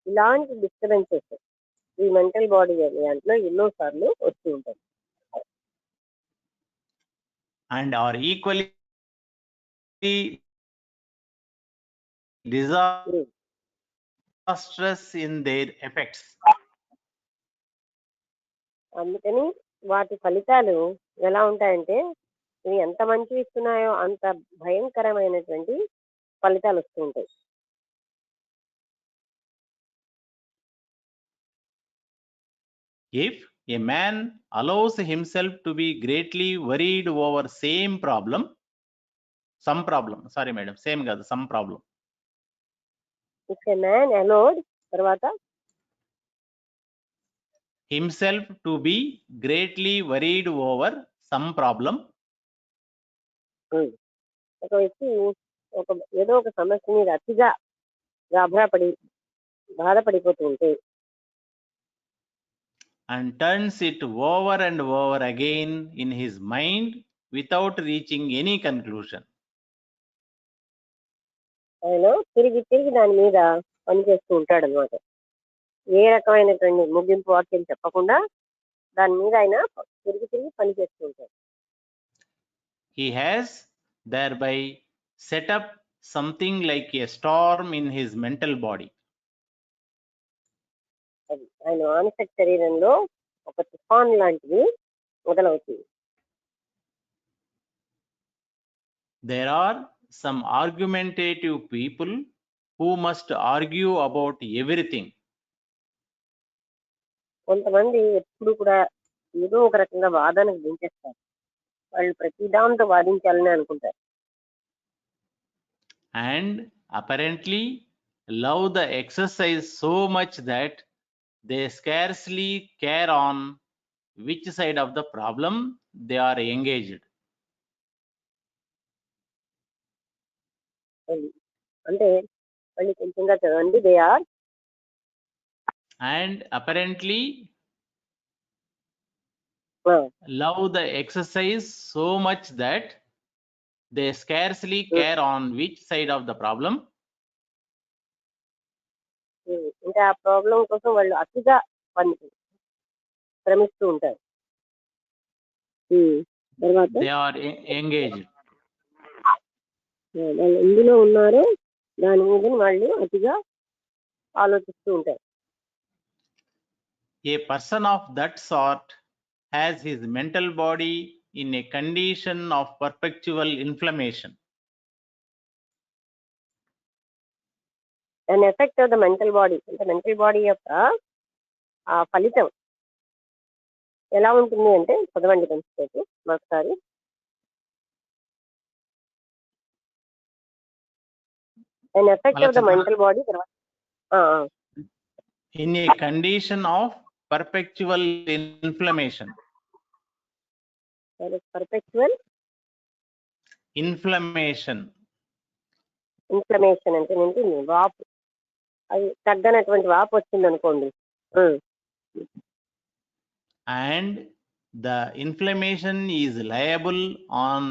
ఇలాంటి డిస్టర్బెన్సెస్ ఈ మెంటల్ బాడీ దాంట్లో ఎన్నోసార్లు వస్తూ ఉంటాయి. And are equally disastrous in their effects. అందుకని వాటి ఫలితాలు ఎలా ఉంటాయంటే ఇవి ఎంత మంచి ఇస్తున్నాయో అంత భయంకరమైనటువంటి ఫలితాలు వస్తూ ఉంటాయి. If A man allows himself to be greatly worried over some problem. Sorry madam, same కాదు, some problem. If a man allowed తర్వాత Himself to be greatly worried over some problem. ఒక వ్యక్తి ఏదో ఒక సమస్య మీద అతిగా గాభరాపడి బాధపడిపోతూ ఉంటే And turns it over and over again in his mind without reaching any conclusion. ఆయన తిరిగి దాని మీద పనిచేస్తూ ఉంటాడు అనమాట. ఏ రకమైనటువంటి ముగింపు వాక్యం చెప్పకుండా దాని మీద ఆయన తిరిగి పనిచేస్తూ ఉంటాడు. He has thereby set up something like a storm in his mental body. అది ఆయన మానసిక శరీరంలో ఒక తుఫాన్ లాంటిది మొదలవుతుంది. There are some argumentative people who must argue about everything. కొంతమంది ఎప్పుడు కూడా ఏదో ఒక రకంగా వాదనకు దించేస్తారు. వాళ్ళు ప్రతి దాంతో వాదించాలని అనుకుంటారు. And apparently love the exercise so much that they scarcely care on which side of the problem they are engaged. అంటే మళ్ళీ కొంచెంగా చదవండి. They are And apparently love the exercise so much that they scarcely care on which side of the problem. ఇంకా ఆ problem కోసం వాళ్ళు అతిగా శ్రమిస్తూ ఉంటారు. తర్వాత They are engaged. వాళ్ళు ఎందులో ఉన్నారో దాని మీద వాళ్ళు అతిగా ఆలోచిస్తూ ఉంటారు. A person of that sort has his mental body in a condition of perpetual inflammation. An effect of the mental body, అంటే మెంటల్ బాడీ యొక్క ఆ ఫలితం ఎలా ఉంటుంది అంటే చదవండి కొంచెంసేపు ఒకసారి. An effect of the mental body తర్వాత in a condition of perpetual inflammation. Perpetual inflammation అంటే ఏంటి? వాపు. అది తగ్గనటువంటి వాపు వచ్చింది అనుకోండి. And the inflammation is liable on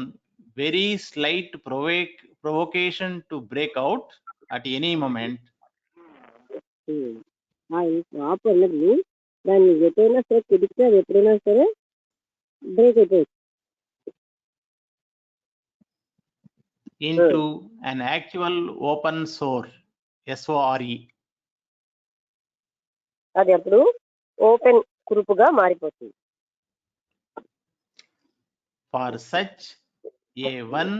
very slight provocation to break out at any moment. వాపు అన్నది దాన్ని ఎప్పుడైనా సరే కుదిరితే అది ఎప్పుడైనా సరే బ్రేక్ అయిపోయింది into an actual open sore, SORE. అది అప్పుడు ఓపెన్ కురుపుగా మారిపోతుంది. For such a one,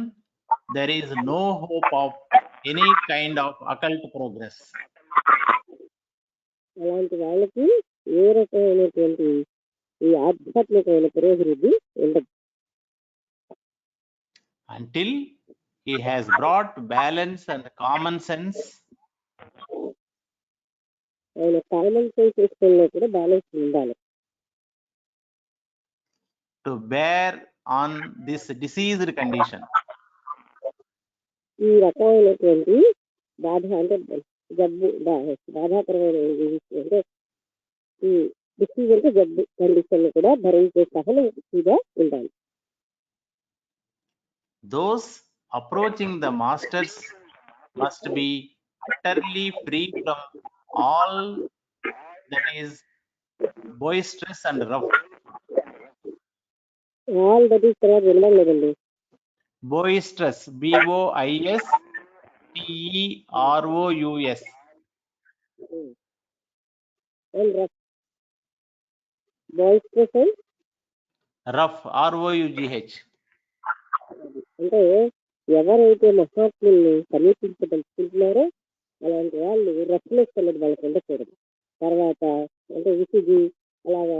there is no hope of any kind of occult progress. అలాంటి వాళ్ళకి ఏ రకమైనటువంటి ఈ ఆధ్యాత్మికమైన పురోభివృద్ధి ఉండదు. Until he has brought balance and common sense. ఆయన కామన్ సెన్స్ సిస్టంలో కూడా బ్యాలెన్స్ ఉండాలి. To bear on this diseased condition. ఈ రకమైనటువంటి బాధ అంటే జబ్బు బాధాకరమైన అంటే ఈ డిసీజ్ అంటే జబ్బు కండిషన్ కూడా భరించే సహనంగా ఉండాలి. Those approaching the masters must be utterly free from all that is boisterous and rough. All that is తర్వాత వినడం లేదండి. Boisterous, BOISTEROUS. And rough. Boisterous and rough, ROUGH. అంటే ఎవరైతే మహాత్ముల్ని సమీపించదలుచుకుంటున్నారో అలాంటి వాళ్ళు రఫ్నెస్ అనేది వాళ్ళకి ఉండకూడదు. తర్వాత అంటే విసిగి అలాగా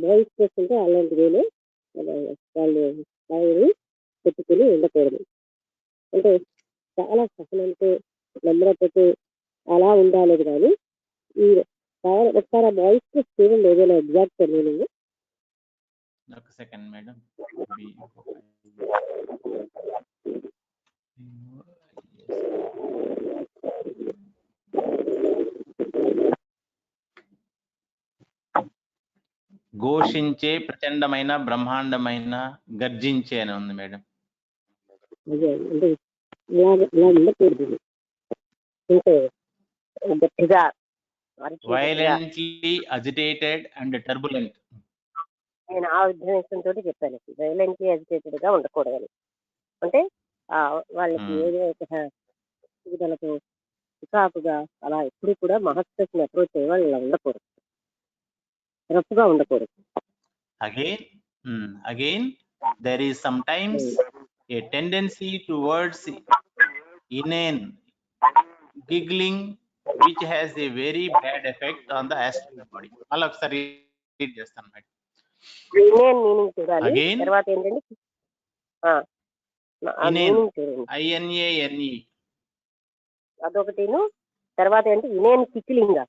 బాయ్స్ చేస్తుంటే అలాంటి వేలో వాళ్ళు స్థాయిని పెట్టుకుని ఉండకూడదు. అంటే చాలా సహనంతో నమ్రతతో అలా ఉండాలి కానీ ఈ ఒకసారి ఆ బాయ్స్ చూడండి ఏదైనా ఎగ్జాక్ట్ మీనింగ్. ఒక సెకండ్ మేడం. ఘోషించే, ప్రచండమైన, బ్రహ్మాండమైన, గర్జించే అని ఉంది మేడం. అదే అంటే ఇలా ఉండకూడదు. అంటే గట్టిగా వైలెంట్లీ అజిటేటెడ్ అండ్ టర్బులెంట్. నేను ఆ ఉద్దేశంతో చెప్పాను, వైలెంట్లీ అజిటేటెడ్ గా ఉండకూడదని. అంటే వాళ్ళకి ఏదో ఒక విధాలతో చికాకుగా అలా ఎప్పుడు కూడా మహత్వని అప్రోచ్ అయ్యే వాళ్ళు ఇలా ఉండకూడదు, రఫ్గా ఉండకూడదు. Again, there is sometimes a tendency towards inane giggling which has a very bad effect on the astral body. అలా ఒకసారి రీడ్ చేస్తాను మేడం. ఇనేన్ మీనింగ్ చూడాలి. Again, తర్వాత ఏంటంటే మీనింగ్ చూడండి, INANE. అదొకటిను. తర్వాత ఏంటి ఇనేన్ కిక్లింగ్,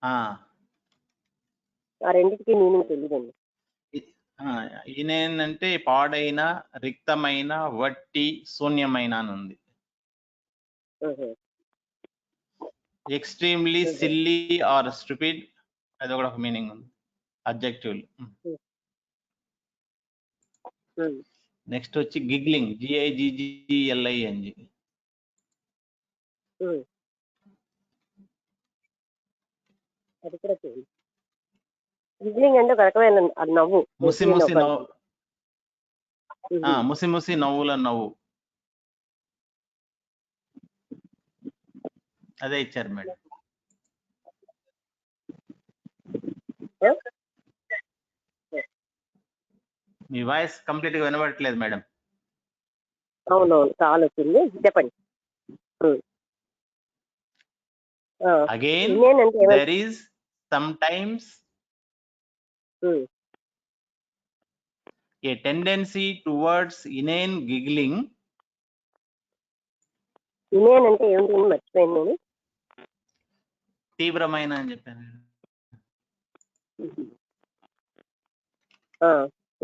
ఆ రెండింటికి మీనింగ్ తెలియదండి. ఇనేన్ అంటే పాడైన, రిక్తమైన, వట్టి, శూన్యమైన అని ఉంది. ఎక్స్ట్రీమ్లీ సిల్లీ ఆర్ స్టూపిడ్, అది కూడా ఒక మీనింగ్ ఉంది, అబ్జెక్టివ్. నెక్స్ట్ వచ్చి గిగ్లింగ్, GIGGLING. అది కూడా చూడండి. గిగ్లింగ్ అంటే ఒక రకమైన నవ్వు, ముసిముసి నవ్వు, ముసిముసి నవ్వుల నవ్వు, అదే ఇచ్చారు మేడం. మీ వాయిస్ కంప్లీట్ గా వినబడట్లేదు మేడం. అవునవును, చాలా వచ్చింది, చెప్పండి. Again, there is sometimes a tendency towards inane giggling. ఇనేన్ అంటే ఏమిటి మర్చిపోయింది నేను. తీవ్రమైన అని చెప్పాను.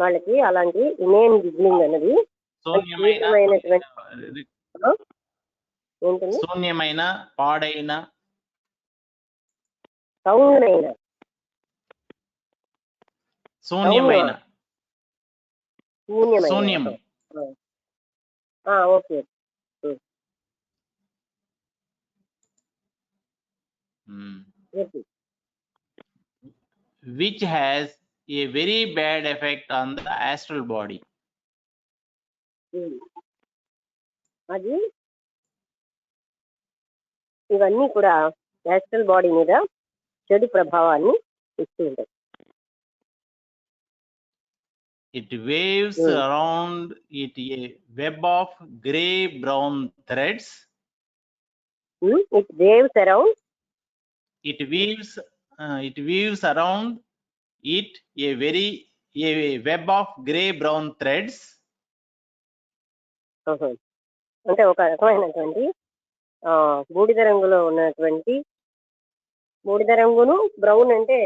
వాళ్ళకి అలాంటి ఇనేన్ గిగ్లింగ్ అనేది శూన్యమైన, పాడైన, శూన్యమైన, శూన్యం. Okay. Which has a very bad effect on the astral body. అది ఇవన్నీ కూడా యాస్ట్రల్ బాడీ మీద చెడు ప్రభావాన్ని ఇస్తూ ఉంటాయి. It waves around it a web of grey brown threads. It waves around. It weaves around it a web of grey brown threads. అంటే ఒక రకమైనటువంటి బూడిద రంగులో ఉన్నటువంటి, బూడిద రంగును బ్రౌన్ అంటే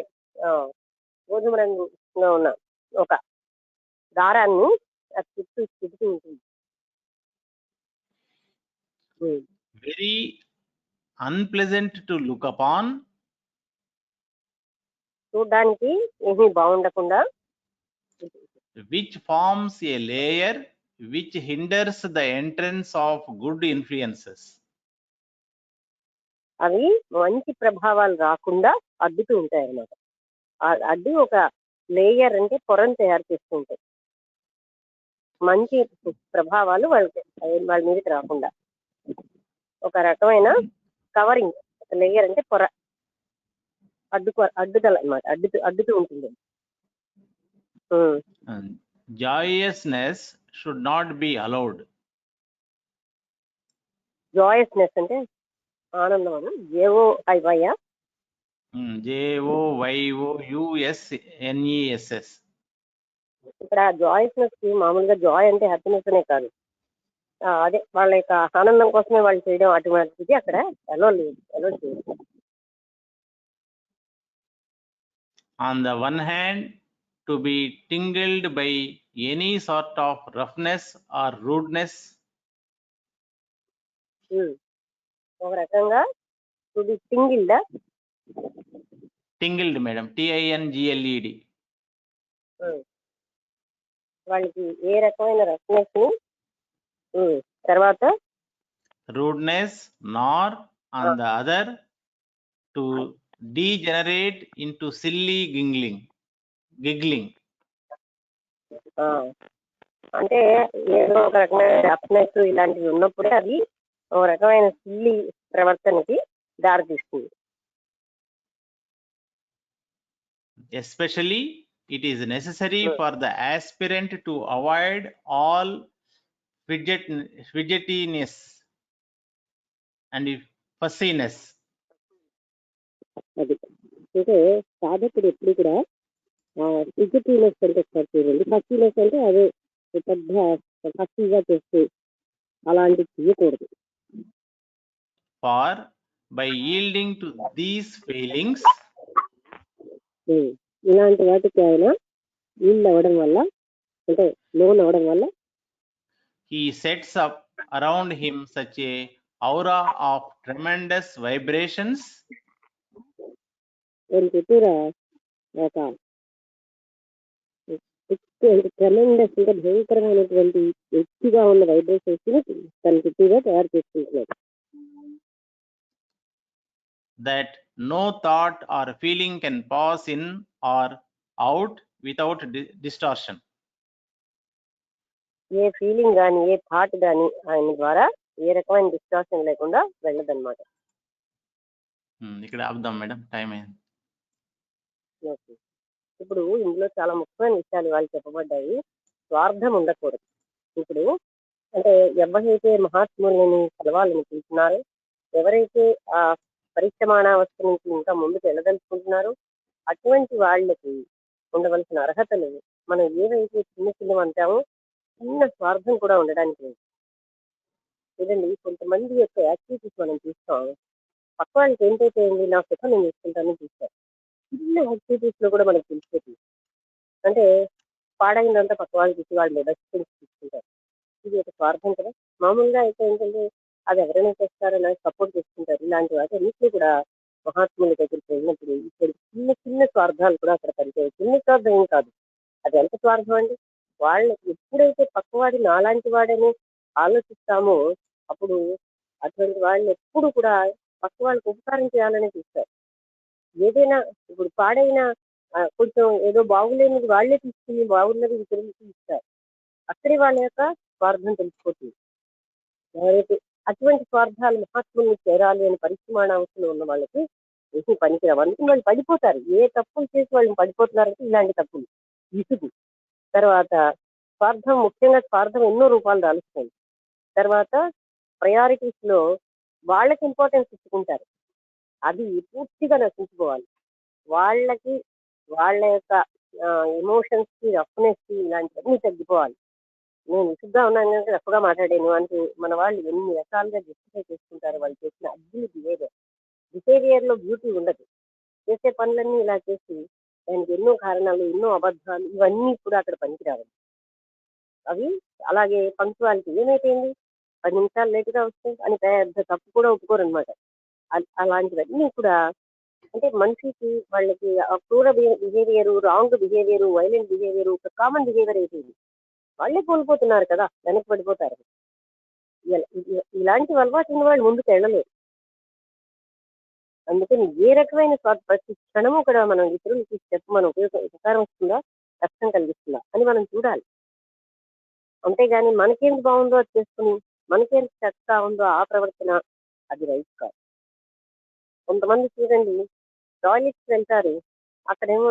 గోధుమ రంగులో ఉన్న ఒక దారాన్ని చుట్టూ చుట్టూ ఉంటుంది. Very unpleasant to look upon. చూడడానికి ఏమీ బాగుండకుండా. Which forms a layer which hinders the entrance of good influences. అవి మంచి ప్రభావాలు రాకుండా అడ్డుతూ ఉంటాయి అన్నమాట. అడ్డు ఒక లేయర్ అంటే పొరను తయారు చేస్తుంటాయి, మంచి ప్రభావాలు వాళ్ళ మీదకి రాకుండా. ఒక రకమైన కవరింగ్, ఒక లేయర్ అంటే పొర, అడ్డుదల అన్నమాట, అడ్డుతూ ఉంటుంది. Joyousness should not be allowed. జాయస్నెస్ అంటే ఆనందం అని, JOIY. JOYOUSNESS. ఇక్కడ జాయ్స్నెస్ కి మామూలుగా జాయ్ అంటే హ్యాపీనెస్ అనే కాదు, అదే వాళ్ళ యొక్క ఆనందం కోసమే వాళ్ళు చేయడం అటువంటిది అక్కడ ఎలా లేదు, ఎలా చేయదు. On the one hand, to be tingled by any sort of roughness or rudeness. ఒక రకంగా to be singled, Tingled, madam. TINGLED. వాళ్ళకి ఏ రకమైన రఫ్నెస్ ని, తర్వాత rudeness, nor on the other to degenerate into silly giggling. అంటే ఏదో ఒక రకమైన రఫ్నెస్ ఇలాంటివి ఉన్నప్పుడే అది ఒక రకమైన సిల్లి ప్రవర్తనకి దారితీస్తుంది. Especially it is necessary for the aspirant to avoid all fidgetiness and fussiness. అది అంటే సాధకుడు ఎప్పుడు కూడా ఫిజిటివ్నెస్ అంటే చూడండి, ఫస్టీనెస్ అంటే అదే పెద్ద ఫస్టీగా చేస్తే అలాంటి చేయకూడదు. For by yielding to these failings, ఇలాంటి వాటికి ఆయన ఈల్డ్ అవ్వడం వల్ల, అంటే లోన్ అవ్వడం వల్ల, he sets up around him such a aura of tremendous vibrations. చుట్టూరా ఒక ట్రెమెండస్ అంటే భయంకరమైనటువంటి ఎక్కువగా ఉన్న వైబ్రేషన్స్ ని తన చుట్టూగా తయారు చేసుకుంటున్నాడు. That no thought or feeling can pass in or out without distortion. A feeling కానీ ఏ థాట్ కానీ ఆయన ద్వారా ఏ రకమైన డిస్టార్షన్ లేకుండా వెళ్ళదన్నమాట. ఇక్కడ ఆపుదాం మేడం, టైం అయింది. ఇప్పుడు ఇందులో చాలా ముఖ్యమైన విషయాలు వాళ్ళు చెప్పబడ్డాయి. స్వార్థం ఉండకూడదు. ఇప్పుడు అంటే ఎవరైతే మహాత్ములని కలవాలని చూస్తున్నారో, ఎవరైతే ఆ పరిశ్రమాణావస్థ నుంచి ఇంకా ముందుకు వెళ్ళదలుచుకుంటున్నారో అటువంటి వాళ్ళకి ఉండవలసిన అర్హతలు మనం ఏవైతే చిన్న చిన్నవి అంటామో చిన్న స్వార్థం కూడా ఉండడానికి లేదు. చూడండి, కొంతమంది యొక్క యాక్టివిటీస్ మనం చూస్తాం, పక్క వాళ్ళకి ఏంటైతే ఏంటి నా సుఖం నేను చూసుకుంటానని చూస్తాం. చిన్న యాక్టివిటీస్ లో కూడా మనకు తెలిసిపోతుంది. అంటే పాడైందంతా పక్క వాళ్ళకి ఇచ్చి వాళ్ళు మెడస్టింగ్ తీసుకుంటారు. ఇది ఒక స్వార్థం కదా. మామూలుగా అయితే ఏంటంటే అది ఎవరైనా చేస్తారని సపోర్ట్ చేసుకుంటారు. ఇలాంటి వాటి అన్నింటినీ కూడా మహాత్ముల దగ్గరికి వెళ్ళినప్పుడు ఇక్కడ చిన్న చిన్న స్వార్థాలు కూడా అక్కడ పనిచేయవు. చిన్న స్వార్థం ఏం కాదు, అది ఎంత స్వార్థం అండి. వాళ్ళకి ఎప్పుడైతే పక్కవాడి నాలాంటి వాడని ఆలోచిస్తామో అప్పుడు అటువంటి వాళ్ళు ఎప్పుడు కూడా పక్క వాళ్ళకి ఉపకారం చేయాలని చూస్తారు. ఏదైనా ఇప్పుడు పాడైన కొంచెం ఏదో బాగులేనిది వాళ్ళే తీసుకుని బాగున్నది ఇతరులకి ఇస్తారు. అక్కడే వాళ్ళ యొక్క స్వార్థం తెలిసిపోతుంది. ఎవరైతే అటువంటి స్వార్థాలు మహాత్ముల్ని చేరాలి అని పరిశ్రమాణావస్థలో ఉన్న వాళ్ళకి ఏమీ పనికిరావు. అందుకని వాళ్ళు పడిపోతారు. ఏ తప్పులు చేసి వాళ్ళు పడిపోతున్నారంటే ఇలాంటి తప్పులు, విసుగు, తర్వాత స్వార్థం. ముఖ్యంగా స్వార్థం ఎన్నో రూపాలు దాలుస్తుంది. తర్వాత ప్రయారిటీస్ లో వాళ్ళకి ఇంపార్టెన్స్ ఇచ్చుకుంటారు. అది పూర్తిగా నశించుకోవాలి. వాళ్ళకి వాళ్ళ యొక్క ఎమోషన్స్ కి, రఫ్నెస్ కి ఇలాంటివన్నీ తగ్గిపోవాలి. నేను విసుగ్గా ఉన్నాను అంటే రఫ్గా మాట్లాడాను అంటే మన వాళ్ళు ఎన్ని రకాలుగా జస్టిఫై చేసుకుంటారు. వాళ్ళు చేసిన అగ్ని బిహేవియర్ లో బ్యూటీ ఉండదు. చేసే పనులన్నీ ఇలా చేసి దానికి ఎన్నో కారణాలు, ఎన్నో అబద్ధాలు, ఇవన్నీ కూడా అక్కడ పనికిరావాలి. అవి అలాగే పంక్చువాలిటీ ఏమైపోయింది, 10 నిమిషాలు లేటుగా వస్తాయి అని పెద్ద తప్పు కూడా ఒప్పుకోరు అనమాట. అలాంటివన్నీ కూడా అంటే మనిషికి వాళ్ళకి క్రూర behaviour, wrong behaviour, violent behaviour ఒక కామన్ బిహేవియర్ అయిపోయింది. వాళ్ళే కోల్పోతున్నారు కదా, వెనక్కి పడిపోతారు. ఇలాంటి అలవాటు ఉన్న వాళ్ళు ముందుకు వెళ్ళలేరు. అందుకని ఏ రకమైన ప్రతి క్షణము కూడా మనం ఇతరులకి మనం ఉపకారం వస్తుందా, కష్టం కలిగిస్తుందా అని మనం చూడాలి. అంతేగాని మనకేంటి బాగుందో అది చేసుకుని మనకేంటి చక్కగా ఉందో ఆ ప్రవర్తన అది రైట్ కాదు. కొంతమంది చూడండి, టాయిలెట్స్కి వెళ్తారు, అక్కడేమో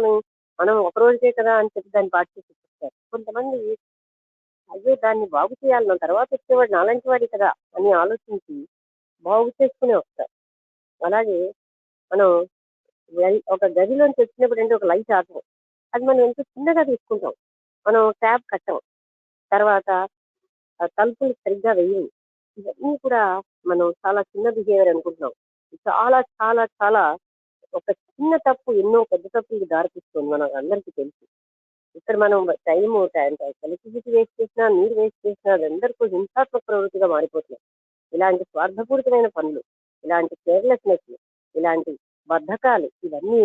మనం ఒక రోజుకే కదా అని చెప్పి దాన్ని పాటు చూపిస్తారు. కొంతమంది అదే దాన్ని బాగు చేయాలన్న తర్వాత వచ్చేవాడు నాలాంటి వాడి కదా అని ఆలోచించి బాగు చేసుకునే వస్తారు. అలాగే మనం ఒక గదిలోంచి వచ్చినప్పుడు అంటే ఒక లైట్ ఆటం అది మనం ఎంతో చిన్నగా తీసుకుంటాం. మనం ట్యాప్ కట్టం. తర్వాత తలుపులు సరిగ్గా వేయం. ఇవన్నీ కూడా మనం చాలా చిన్న బిహేవియర్ అనుకుంటున్నాం. చాలా చాలా చాలా ఒక చిన్న తప్పు ఎన్నో పెద్ద తప్పులకు దారితీస్తుంది మనకు అందరికీ తెలుసు. ఇక్కడ మనం ఎలక్ట్రిసిటీ వేస్ట్ చేసినా, నీరు వేస్ట్ చేసినా అదందరికీ హింసాత్మక ప్రవృత్తిగా మారిపోతున్నాయి. ఇలాంటి స్వార్థపూరితమైన పనులు, ఇలాంటి కేర్లెస్నెస్, ఇలాంటి బద్ధకాలు ఇవన్నీ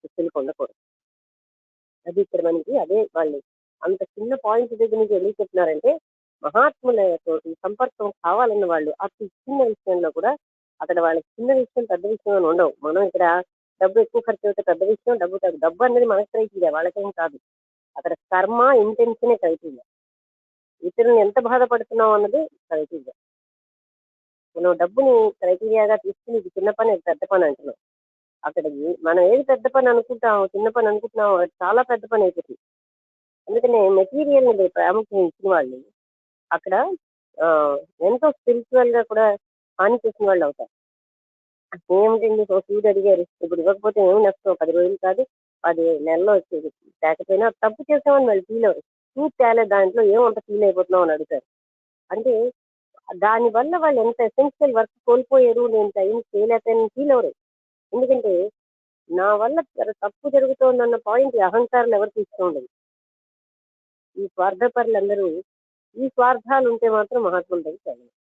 వ్యక్తులకు ఉండకూడదు. అది ఇక్కడ మనకి అదే వాళ్ళు అంత చిన్న పాయింట్ దగ్గర నుంచి ఎందుకు చెప్తున్నారంటే మహాత్ములతో సంపర్కం కావాలన్న వాళ్ళు అతి చిన్న విషయంలో కూడా అక్కడ వాళ్ళకి చిన్న విషయం పెద్ద విషయం అని ఉండవు. మనం ఇక్కడ డబ్బు ఎక్కువ ఖర్చు అయితే పెద్ద విషయం, డబ్బు అనేది మనకు క్రైటీరియా, వాళ్ళకేం కాదు. అక్కడ కర్మ ఇంటెన్షనే క్రైటీరియా. ఇతరులను ఎంత బాధపడుతున్నాం అన్నది క్రైటీరియా. మనం డబ్బుని క్రైటీరియాగా తీసుకుని ఇది చిన్న పని ఇది పెద్ద పని అంటున్నాం. అక్కడ మనం ఏది పెద్ద పని అనుకుంటాం, చిన్న పని అనుకుంటున్నాం, అది చాలా పెద్ద పని అయిపోతుంది. అందుకనే మెటీరియల్ ని ప్రాముఖ్యం ఇచ్చిన వాళ్ళు అక్కడ ఎంతో స్పిరిచువల్ గా కూడా హాని చేసిన వాళ్ళు అవుతారు. ఏమిటండి సూర్యుడు అడిగారు, ఇప్పుడు ఇవ్వకపోతే ఏమి నష్టం, 10 రోజులు కాదు 10 నెలల్లో వచ్చేది, లేకపోయినా తప్పు చేసామని వాళ్ళు ఫీల్ అవ్వరు. చూసి తేలే దాంట్లో ఏమంత ఫీల్ అయిపోతున్నావు అని అడుగుతారు. అంటే దానివల్ల వాళ్ళు ఎంత ఎసెన్షియల్ వర్క్ కోల్పోయారు, నేను టైం చేయలేకపోయాను ఫీల్ అవ్వరు. ఎందుకంటే నా వల్ల తప్పు జరుగుతోందన్న పాయింట్ అహంకారాలు ఎవరు తీసుకోండి. ఈ స్వార్థపరులందరూ ఈ స్వార్థాలు ఉంటే మాత్రం మహాత్ముల దగ్గరికి వెళ్ళను.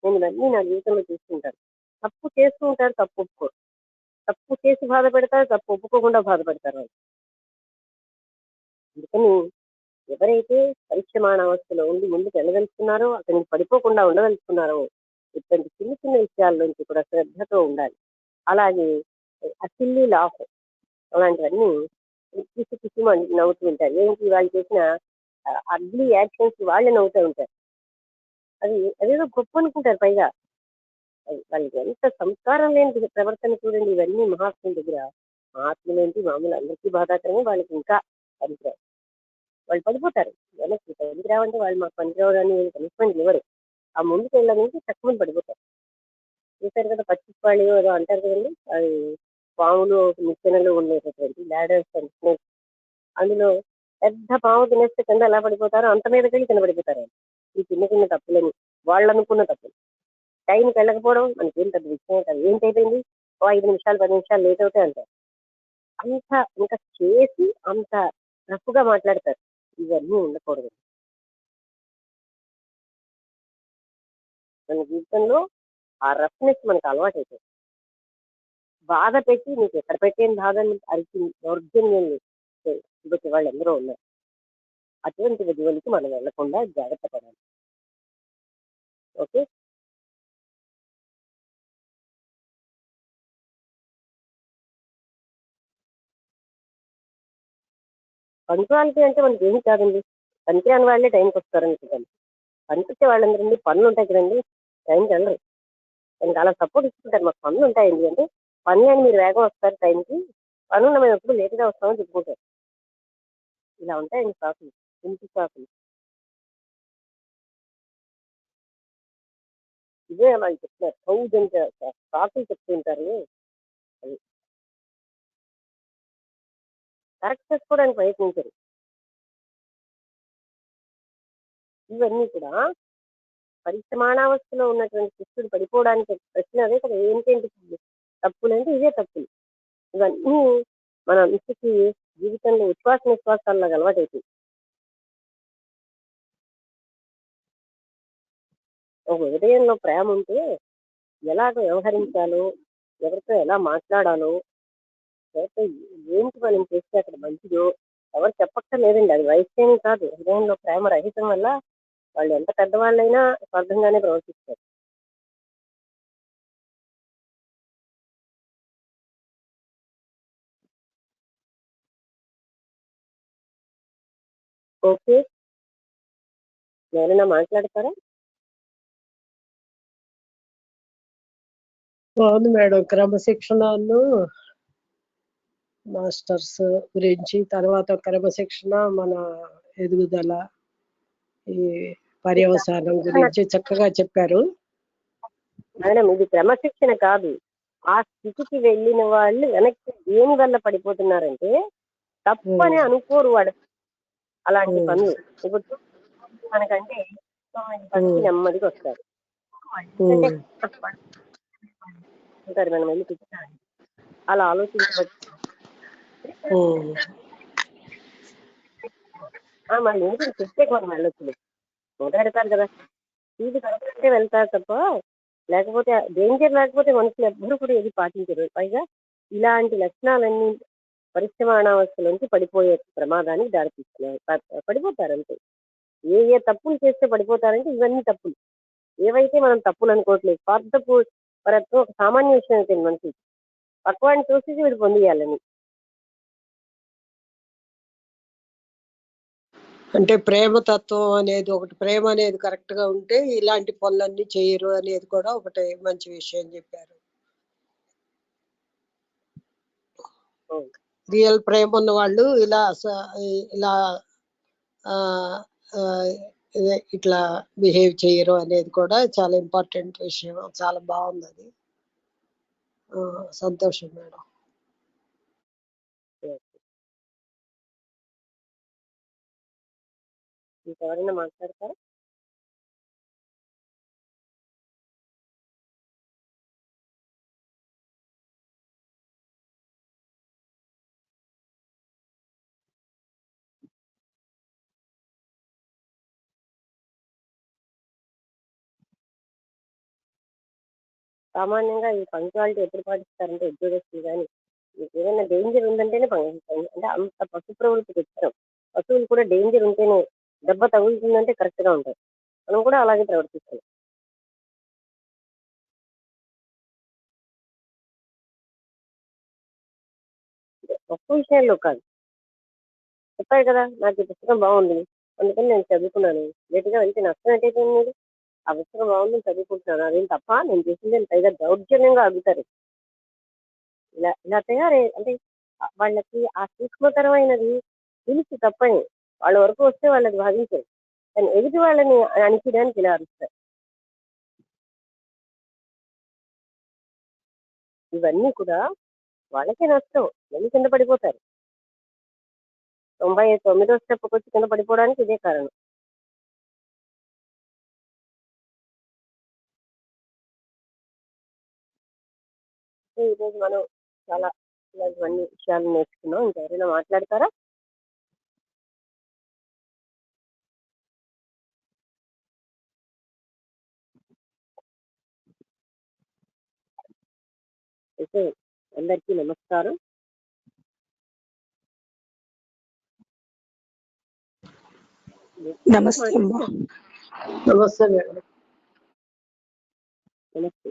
నేను ఇవన్నీ నా జీవితంలో చూసుకుంటాను. తప్పు చేస్తూ ఉంటారు, తప్పు ఒప్పుకోరు. తప్పు చేసి బాధపెడతారు, తప్పు ఒప్పుకోకుండా బాధపడతారు వాళ్ళు. అందుకని ఎవరైతే పరిశ్రమాణావస్థలో ఉండి ముందుకు వెళ్ళదలుచుకున్నారో, అతనికి పడిపోకుండా ఉండదలుచుకున్నారో ఇటువంటి చిన్న చిన్న విషయాల నుంచి కూడా శ్రద్ధతో ఉండాలి. అలాగే అసిల్లీ లాఫ్ అలాంటివన్నీ కిసి కిసి నవ్వుతూ ఉంటారు. ఏంటి వాళ్ళు చేసిన అగ్లీ యాక్షన్స్ వాళ్ళే నవ్వుతూ ఉంటారు. అదేదో గొప్ప అనుకుంటారు. పైగా వాళ్ళకి ఎంత సంస్కారం లేని ప్రవర్తన చూడండి. ఇవన్నీ మహాత్ముల దగ్గర, మహాత్ములేంటి మామూలు అందరికీ బాధాకరమే, వాళ్ళకి ఇంకా పనికిరావు. వాళ్ళు పడిపోతారు. వెనక్కి పనికిరావంటే వాళ్ళు మాకు పనికిరావడానికి పనిష్మెంట్ ఇవ్వరు. ఆ ముందుకు వెళ్ళడానికి తక్కువ పడిపోతారు. చూసారు కదా పచ్చిపాళ్ళు ఏదో అంటారు కదండి, అది పాములు నిచ్చెనలు ఉండేటటువంటి లాడర్స్ అండ్ స్నేక్స్. అందులో పెద్ద పాము తినేస్తే కింద ఎలా పడిపోతారో అంత మీదకి వెళ్ళి కింద పడిపోతారు. ఈ చిన్న చిన్న తప్పులని వాళ్ళు అనుకున్న తప్పులు. టైంకి వెళ్ళకపోవడం మనకేం పెద్ద విషయం కాదు. ఏంటైపోయింది 5 నిమిషాలు 10 నిమిషాలు లేట్ అవుతాయి అంటారు. అంత ఇంకా చేసి అంత రఫ్గా మాట్లాడతారు. ఇవన్నీ ఉండకూడదు. మన జీవితంలో ఆ రఫ్నెస్ మనకు అలవాటు అయిపోయింది. బాధ పెట్టి నీకు ఎక్కడ పెట్టేని బాధని అరిచి దౌర్జన్యం చూపించే వాళ్ళు ఎందరో ఉన్నారు. అటువంటి విధువులకి మనం వెళ్లకుండా జాగ్రత్త పడాలి. ఓకే. పంక్చువాలిటీ అంటే మనకి ఏమి కాదండి. పనికిరాని వాళ్ళే టైంకి వస్తారనుకుంటాను. పనికొచ్చే వాళ్ళందరండి పనులు ఉంటాయి కదండి, టైంకి వెళ్ళరు. దానికి అలా సపోర్ట్ ఇచ్చుకుంటారు. మాకు పనులు ఉంటాయండి అంటే పని అని మీరు వేగం వస్తారు టైంకి, పనులు మేము ఎప్పుడు లేట్గా వస్తామని చెప్పుకుంటారు. ఇలా ఉంటాయండి షాకులు, ఇంటి షాకులు. ఇదే వాళ్ళు చెప్తున్నారు 1000 షాకులు చెప్తుంటారు. అది కరెక్ట్ చేసుకోవడానికి ప్రయత్నించరు. ఇవన్నీ కూడా పరిసమానావస్థలో ఉన్నటువంటి శిష్యుడు పడిపోవడానికి ప్రశ్న అదే కదా. ఏంటంటే తప్పులు అంటే ఇవే తప్పులు. ఇవన్నీ మన మనిషికి జీవితంలో నిశ్వాసాలకు అలవాటైపోయి ఒక హృదయంలో ప్రేమ ఉంటే ఎలాగ వ్యవహరించాలో, ఎవరితో ఎలా మాట్లాడాలో, ఎవరితో ఏంటి మనం చేస్తే అక్కడ మంచిదో ఎవరు చెప్పక్కర్లేదండి. అది వయస్సేమీ కాదు. హృదయంలో ప్రేమ రహితం వల్ల వాళ్ళు ఎంత పెద్దవాళ్ళైనా స్వార్థంగానే ప్రవర్తిస్తారు. ఓకే. ఎవరైనా మాట్లాడతారా? బాగుంది మేడం. క్రమశిక్షణను మాస్టర్స్ గురించి, తర్వాత క్రమశిక్షణ మన ఎదుగుదల, ఈ పర్యవసానం గురించి చక్కగా చెప్పారు మేడం ఇది క్రమశిక్షణ కాదు, ఆ స్థితికి వెళ్ళిన వాళ్ళు వెనక్కి దేని వల్ల పడిపోతున్నారంటే తప్పని అనుకోరు వాడు అలాంటి పనులు. ఇప్పుడు మనకంటే 9-10కి నెమ్మదిగా వస్తారు. ఎందుకంటే ఉంటారు మనం వెళ్ళి కూర్చుంటాం అలా ఆలోచించవచ్చు. మళ్ళీ ఎందుకంటే చెప్తే కొన్ని వెళ్ళొచ్చు మొదలెడతారు కదా, ఇది కరెక్టే వెళ్తారు తప్ప లేకపోతే డేంజర్ లేకపోతే మనుషులు ఎవ్వరూ కూడా ఏది పాటించరు. పైగా ఇలాంటి లక్షణాలన్నీ పరిశ్రమాణావస్థ నుంచి పడిపోయే ప్రమాదానికి దారితీస్తున్నాయి. పడిపోతారు అంతే. ఏ ఏ తప్పులు చేస్తే పడిపోతారంటే ఇవన్నీ తప్పులు. ఏవైతే మనం తప్పులు అనుకోవట్లేదు. స్వార్థపు పరత్వం ఒక సామాన్య విషయం అయిపోయింది మనిషి. పక్వాన్ని చూసి వీడు పొందియాలని. అంటే ప్రేమ తత్వం అనేది ఒకటి, ప్రేమ అనేది కరెక్ట్ గా ఉంటే ఇలాంటి పనులన్నీ చేయరు అనేది కూడా ఒకటి మంచి విషయం చెప్పారు. రియల్ ప్రేమ ఉన్న వాళ్ళు ఇలా ఇలా ఇట్లా బిహేవ్ చేయరు అనేది కూడా చాలా ఇంపార్టెంట్ విషయం. చాలా బాగుంది అది. సంతోషం మేడం. ఇంకెవరైనా మాట్లాడతారా? సామాన్యంగా ఈ పంక్చువాలిటీ ఎప్పుడు పాటిస్తారంటే ఉద్యోగస్తులు కానీ మీకు ఏదైనా డేంజర్ ఉందంటేనే అంటే అంత పశు ప్రవృత్తికి వచ్చాం. పశువులు కూడా డేంజర్ ఉంటేనే దెబ్బ తగులుతుందంటే కరెక్ట్ గా ఉంటాయి. మనం కూడా అలాగే ప్రవర్తిస్తాం. ఒక్క విషయాల్లో కాదు, చెప్పారు కదా నాకు ఈ పుస్తకం బాగుంది అందుకని నేను చదువుకున్నాను. లేటుగా వెళ్తే నష్టం ఏంటైతే మీరు ఆ పుస్తకం బాగుంది చదువుకుంటున్నాను అదేం తప్ప నేను చేసింది పైగా దౌర్జన్యంగా అడుగుతారు. ఇలా ఇలా తయారై అంటే వాళ్ళకి ఆ సూక్ష్మతరమైనది తెలుసు తప్పని వాళ్ళ వరకు వస్తే వాళ్ళకి భావించరు, కానీ ఎదుటి వాళ్ళని అణిచడానికి ఇలా అరుస్తారు. ఇవన్నీ కూడా వాళ్ళకే నష్టం, వెళ్ళి కింద పడిపోతారు. 99వ స్టెప్కి వచ్చి కింద పడిపోవడానికి ఇదే కారణం. ఈరోజు మనం చాలా ఇలాంటివన్నీ విషయాలు నేర్చుకున్నాం. ఇంకెవరైనా మాట్లాడతారా? అయితే అందరికీ నమస్కారం. నమస్తే. నమస్తే మేడం. నమస్తే.